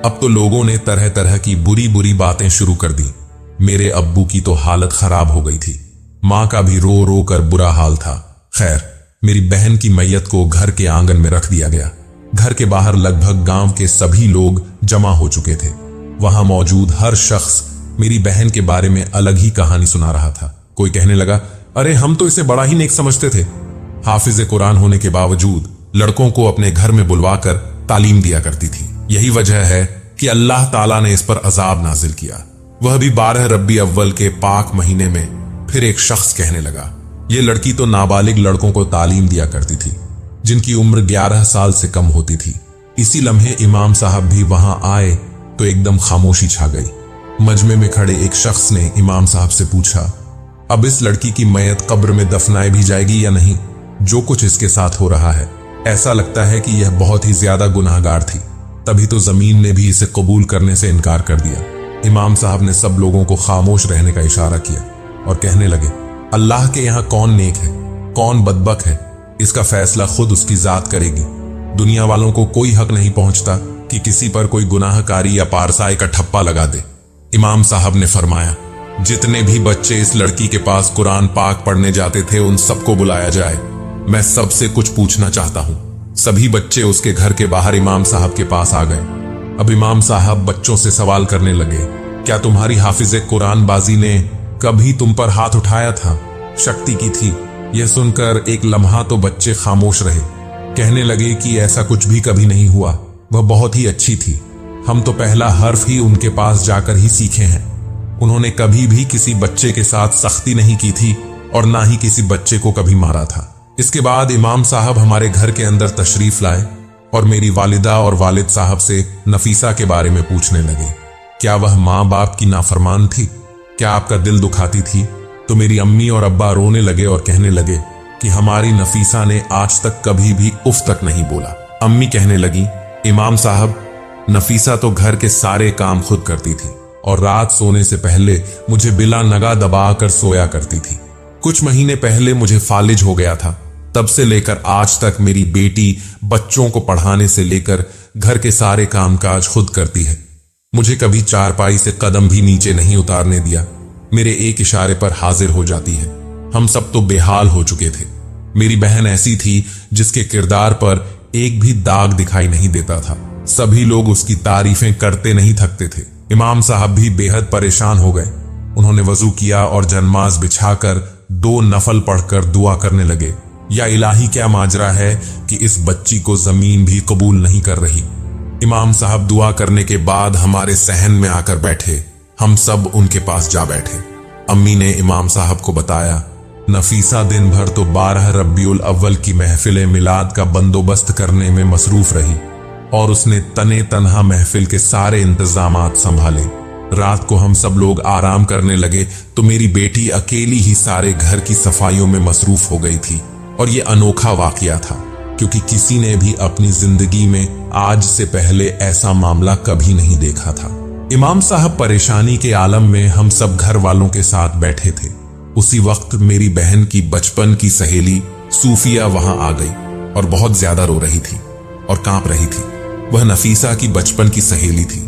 अब तो लोगों ने तरह तरह की बुरी बुरी बातें शुरू कर दी। मेरे अब्बू की तो हालत खराब हो गई थी। मां का भी रो रो कर बुरा हाल था। खैर, मेरी बहन की मैयत को घर के आंगन में रख दिया गया। घर के बाहर लगभग गांव के सभी लोग जमा हो चुके थे। वहां मौजूद हर शख्स मेरी बहन के बारे में अलग ही कहानी सुना रहा था। कोई कहने लगा, अरे हम तो इसे बड़ा ही नेक समझते थे। हाफिज कुरान होने के बावजूद लड़कों को अपने घर में बुलवाकर तालीम दिया करती थी। यही वजह है कि अल्लाह ताला ने इस पर अजाब नाजिल किया, वह भी 12 रब्बी अव्वल के पाक महीने में। फिर एक शख्स कहने लगा, यह लड़की तो नाबालिग लड़कों को तालीम दिया करती थी जिनकी उम्र 11 साल से कम होती थी। इसी लम्हे इमाम साहब भी वहां आए तो एकदम खामोशी छा गई। मजमे में खड़े एक शख्स ने इमाम साहब से पूछा, अब इस लड़की की मैयत कब्र में दफनाई भी जाएगी या नहीं? जो कुछ इसके साथ हो रहा है, ऐसा लगता है कि यह बहुत ही ज्यादा गुनाहगार थी। तभी तो जमीन ने भी इसे कबूल करने से इनकार कर दिया। इमाम साहब ने सब लोगों को खामोश रहने का इशारा किया और कहने लगे, अल्लाह के यहां कौन नेक है, कौन बदबक है, इसका फैसला खुद उसकी जात करेगी। दुनिया वालों को कोई हक नहीं पहुंचता कि किसी पर कोई गुनाहकारी या पारसाई का ठप्पा लगा दे। इमाम साहब ने फरमाया, जितने भी बच्चे इस लड़की के पास कुरान पाक पढ़ने जाते थे उन सबको बुलाया जाए। मैं सबसे कुछ पूछना चाहता हूं। सभी बच्चे उसके घर के बाहर इमाम साहब के पास आ गए। अब इमाम साहब बच्चों से सवाल करने लगे, क्या तुम्हारी हाफिज कुरान बाजी ने कभी तुम पर हाथ उठाया था? शक्ति की थी। यह सुनकर एक लम्हा तो बच्चे खामोश रहे। कहने लगे कि ऐसा कुछ भी कभी नहीं हुआ, वह बहुत ही अच्छी थी। हम तो पहला हर्फ ही उनके पास जाकर ही सीखे हैं। उन्होंने कभी भी किसी बच्चे के साथ सख्ती नहीं की थी और ना ही किसी बच्चे को कभी मारा था। इसके बाद इमाम साहब हमारे घर के अंदर तशरीफ लाए और मेरी वालिदा और वालिद साहब से नफीसा के बारे में पूछने लगे। क्या वह माँ बाप की नाफरमान थी? क्या आपका दिल दुखाती थी? तो मेरी अम्मी और अब्बा रोने लगे और कहने लगे कि हमारी नफीसा ने आज तक कभी भी उफ तक नहीं बोला। अम्मी कहने लगी, इमाम साहब, नफीसा तो घर के सारे काम खुद करती थी और रात सोने से पहले मुझे बिला नगा दबा कर सोया करती थी। कुछ महीने पहले मुझे फालिज हो गया था। तब से लेकर आज तक मेरी बेटी बच्चों को पढ़ाने से लेकर घर के सारे कामकाज खुद करती है। मुझे कभी चारपाई से कदम भी नीचे नहीं उतारने दिया। मेरे एक इशारे पर हाजिर हो जाती है। हम सब तो बेहाल हो चुके थे। मेरी बहन ऐसी थी जिसके किरदार पर एक भी दाग दिखाई नहीं देता था। सभी लोग उसकी तारीफें करते नहीं थकते थे। इमाम साहब भी बेहद परेशान हो गए। उन्होंने वजू किया और जन्माज बिछाकर 2 नफल पढ़कर दुआ करने लगे, या इलाही क्या माजरा है कि इस बच्ची को जमीन भी कबूल नहीं कर रही। इमाम साहब दुआ करने के बाद हमारे सहन में आकर बैठे। हम सब उनके पास जा बैठे। अम्मी ने इमाम साहब को बताया, नफीसा दिन भर तो 12 रब्बियुल अव्वल की महफिल मिलाद का बंदोबस्त करने में मसरूफ रही और उसने तने तनहा महफिल के सारे इंतजामात संभाले। रात को हम सब लोग आराम करने लगे तो मेरी बेटी अकेली ही सारे घर की सफाइयों में मसरूफ हो गई थी। और ये अनोखा वाकया था क्योंकि किसी ने भी अपनी जिंदगी में आज से पहले ऐसा मामला कभी नहीं देखा था। इमाम साहब परेशानी के आलम में हम सब घर वालों के साथ बैठे थे। उसी वक्त मेरी बहन की बचपन की सहेली सूफिया वहां आ गई और बहुत ज्यादा रो रही थी और कांप रही थी। वह नफीसा की बचपन की सहेली थी,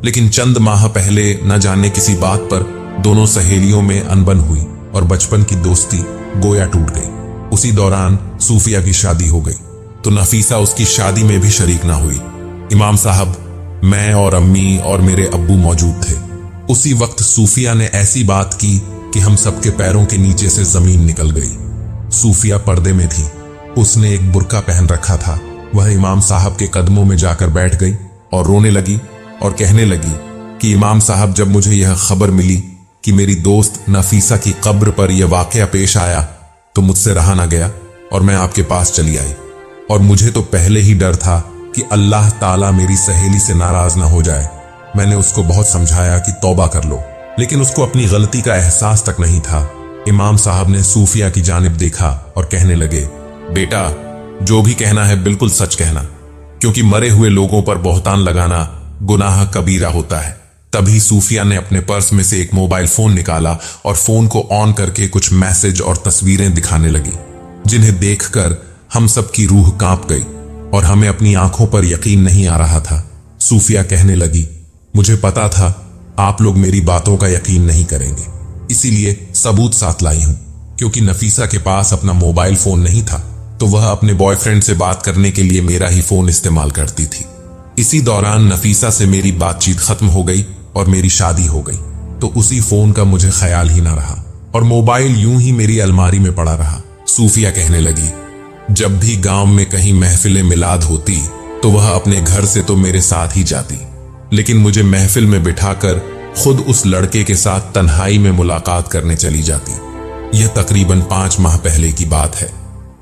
लेकिन चंद माह पहले न जाने किसी बात पर दोनों सहेलियों में अनबन हुई और बचपन की दोस्ती गोया टूट गई। उसी दौरान सूफिया की शादी हो गई तो नफीसा उसकी शादी में भी शरीक ना हुई। इमाम साहब, मैं और अम्मी और मेरे अब्बू मौजूद थे। उसी वक्त सूफिया ने ऐसी बात की कि हम सबके पैरों के नीचे से जमीन निकल गई। सूफिया पर्दे में थी। उसने एक बुर्का पहन रखा था। वह इमाम साहब के कदमों में जाकर बैठ गई और रोने लगी और कहने लगी कि इमाम साहब, जब मुझे यह खबर मिली कि मेरी दोस्त नफीसा की कब्र पर यह वाकया पेश आया तो मुझसे रहा ना गया और मैं आपके पास चली आई। और मुझे तो पहले ही डर था कि अल्लाह ताला मेरी सहेली से नाराज ना हो जाए। मैंने उसको बहुत समझाया कि तौबा कर लो, लेकिन उसको अपनी गलती का एहसास तक नहीं था। इमाम साहब ने सूफिया की जानिब देखा और कहने लगे, बेटा, जो भी कहना है बिल्कुल सच कहना, क्योंकि मरे हुए लोगों पर बोहतान लगाना गुनाह कबीरा होता है। तभी सूफिया ने अपने पर्स में से एक मोबाइल फोन निकाला और फोन को ऑन करके कुछ मैसेज और तस्वीरें दिखाने लगी, जिन्हें देखकर हम सबकी रूह कांप गई और हमें अपनी आंखों पर यकीन नहीं आ रहा था। सूफिया कहने लगी, मुझे पता था आप लोग मेरी बातों का यकीन नहीं करेंगे, इसीलिए सबूत साथ लाई हूं। क्योंकि नफीसा के पास अपना मोबाइल फोन नहीं था, तो वह अपने बॉयफ्रेंड से बात करने के लिए मेरा ही फोन इस्तेमाल करती थी। इसी दौरान नफीसा से मेरी बातचीत खत्म हो गई और मेरी शादी हो गई, तो उसी फोन का मुझे ख्याल ही ना रहा और मोबाइल यूं ही मेरी अलमारी में पड़ा रहा। सूफिया कहने लगी, जब भी गांव में कहीं महफिल मिलाद होती तो वह अपने घर से तो मेरे साथ ही जाती, लेकिन मुझे महफिल में बिठाकर खुद उस लड़के के साथ तन्हाई में मुलाकात करने चली जाती। यह तकरीबन 5 माह पहले की बात है,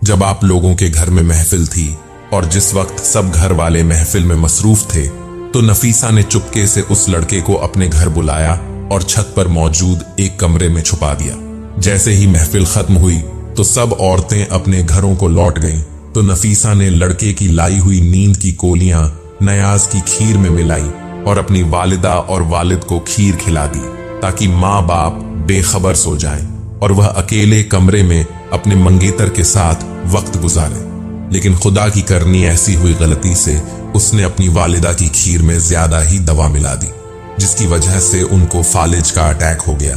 जब आप लोगों के घर में महफिल थी और जिस वक्त सब घर वाले महफिल में मसरूफ थे, तो नफीसा ने चुपके से उस लड़के को अपने घर बुलाया और छत पर मौजूद एक कमरे में छुपा दिया। जैसे ही महफिल खत्म हुई तो सब औरतें अपने घरों को लौट गईं, तो नफीसा ने लड़के की लाई हुई नींद की गोलियां नयाज की खीर में मिलाई और अपनी वालिदा और वालिद को खीर खिला दी, ताकि माँ बाप बेखबर सो जाएं और वह अकेले कमरे में अपने मंगेतर के साथ वक्त गुजारे। लेकिन खुदा की करनी ऐसी हुई गलती से उसने अपनी वालिदा की खीर में ज्यादा ही दवा मिला दी, जिसकी वजह से उनको फालिज का अटैक हो गया।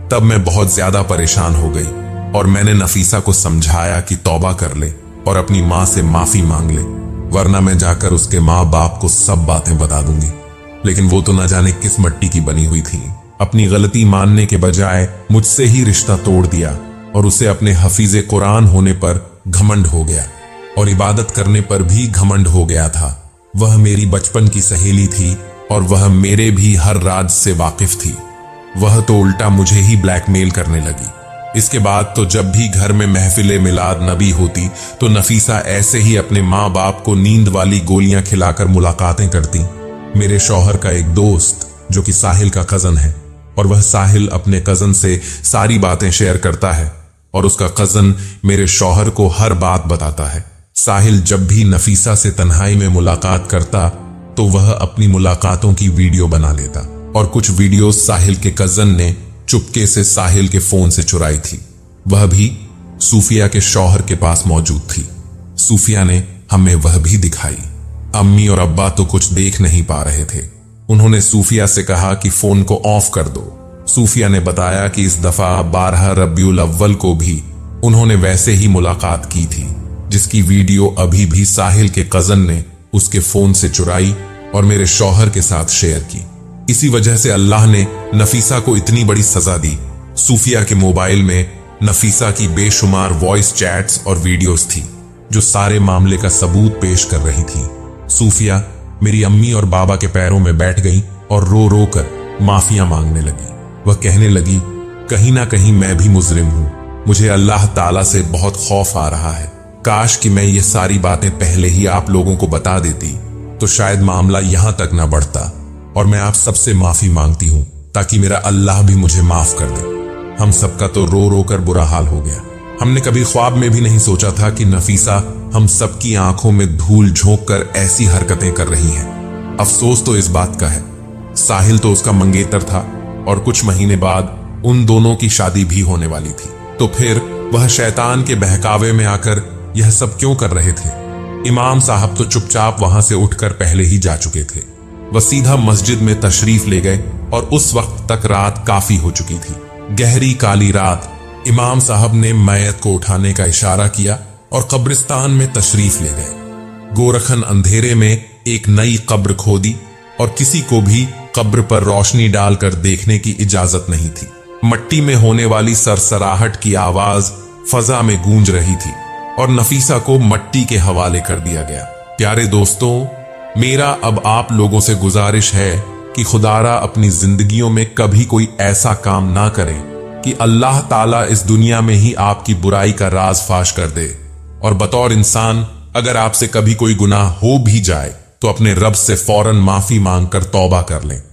तब मैं बहुत ज्यादा परेशान हो गई और मैंने नफीसा को समझाया कि तौबा कर ले और अपनी माँ से माफी मांग ले, वरना मैं जाकर उसके माँ बाप को सब बातें बता दूंगी। लेकिन वो तो न जाने किस मट्टी की बनी हुई थी। अपनी गलती मानने के बजाय मुझसे ही रिश्ता तोड़ दिया और उसे अपने हफीजे कुरान होने पर घमंड हो गया और इबादत करने पर भी घमंड हो गया था। वह मेरी बचपन की सहेली थी और वह मेरे भी हर राज से वाकिफ थी। वह तो उल्टा मुझे ही ब्लैकमेल करने लगी। इसके बाद तो जब भी घर में महफिले मिलाद नबी होती तो नफीसा ऐसे ही अपने माँ बाप को नींद वाली गोलियां खिलाकर मुलाकातें करती। मेरे शौहर का एक दोस्त जो कि साहिल का कजन है, और वह साहिल अपने कजन से सारी बातें शेयर करता है और उसका कजन मेरे शौहर को हर बात बताता है। साहिल जब भी नफीसा से तन्हाई में मुलाकात करता तो वह अपनी मुलाकातों की वीडियो बना लेता, और कुछ वीडियो साहिल के कजन ने चुपके से साहिल के फोन से चुराई थी। वह भी सूफिया के शौहर के पास मौजूद थी। सूफिया ने हमें वह भी दिखाई। अम्मी और अब्बा तो कुछ देख नहीं पा रहे थे। उन्होंने सूफिया से कहा कि फोन को ऑफ कर दो। सूफिया ने बताया कि इस दफा 12 रबीउल अव्वल को भी उन्होंने वैसे ही मुलाकात की थी, जिसकी वीडियो अभी भी साहिल के कजन ने उसके फोन से चुराई और मेरे शौहर के साथ शेयर की। इसी वजह से अल्लाह ने नफीसा को इतनी बड़ी सजा दी। सूफिया के मोबाइल में नफीसा की बेशुमार वॉइस चैट्स और वीडियोस थी, जो सारे मामले का सबूत पेश कर रही थी। सूफिया मेरी अम्मी और बाबा के पैरों में बैठ गई और रो रो कर माफिया मांगने लगी। वह कहने लगी, कहीं ना कहीं मैं भी मुजरिम हूं, मुझे अल्लाह ताला से बहुत खौफ आ रहा है। काश कि मैं ये सारी बातें पहले ही आप लोगों को बता देती, तो शायद मामला यहां तक ना बढ़ता। और मैं आप सबसे माफी मांगती हूं ताकि मेरा अल्लाह भी मुझे माफ कर दे। हम सबका तो रो रो कर बुरा हाल हो गया। हमने कभी ख्वाब में भी नहीं सोचा था कि नफीसा हम सबकी आंखों में धूल झोंक कर ऐसी हरकतें कर रही है। अफसोस तो इस बात का है, साहिल तो उसका मंगेतर था और कुछ महीने बाद उन दोनों की शादी भी होने वाली थी। तो फिर वह शैतान के बहकावे में आकर यह सब क्यों कर रहे थे? इमाम साहब तो चुपचाप वहां से उठकर पहले ही जा चुके थे। वह सीधा मस्जिद में तशरीफ ले गए और उस वक्त तक रात काफी हो चुकी थी। गहरी काली रात। इमाम साहब ने मैयत को उठाने का इशारा किया और कब्रिस्तान में तशरीफ ले गए। गोरखन अंधेरे में एक नई कब्र खोदी और किसी को भी कब्र पर रोशनी डालकर देखने की इजाजत नहीं थी। मट्टी में होने वाली सरसराहट की आवाज फजा में गूंज रही थी और नफीसा को मट्टी के हवाले कर दिया गया। प्यारे दोस्तों, मेरा अब आप लोगों से गुजारिश है कि खुदारा अपनी जिंदगियों में कभी कोई ऐसा काम ना करें कि अल्लाह ताला इस दुनिया में ही आपकी बुराई का राज फाश कर दे। और बतौर इंसान अगर आपसे कभी कोई गुनाह हो भी जाए तो अपने रब से फौरन माफी मांगकर तौबा कर लें।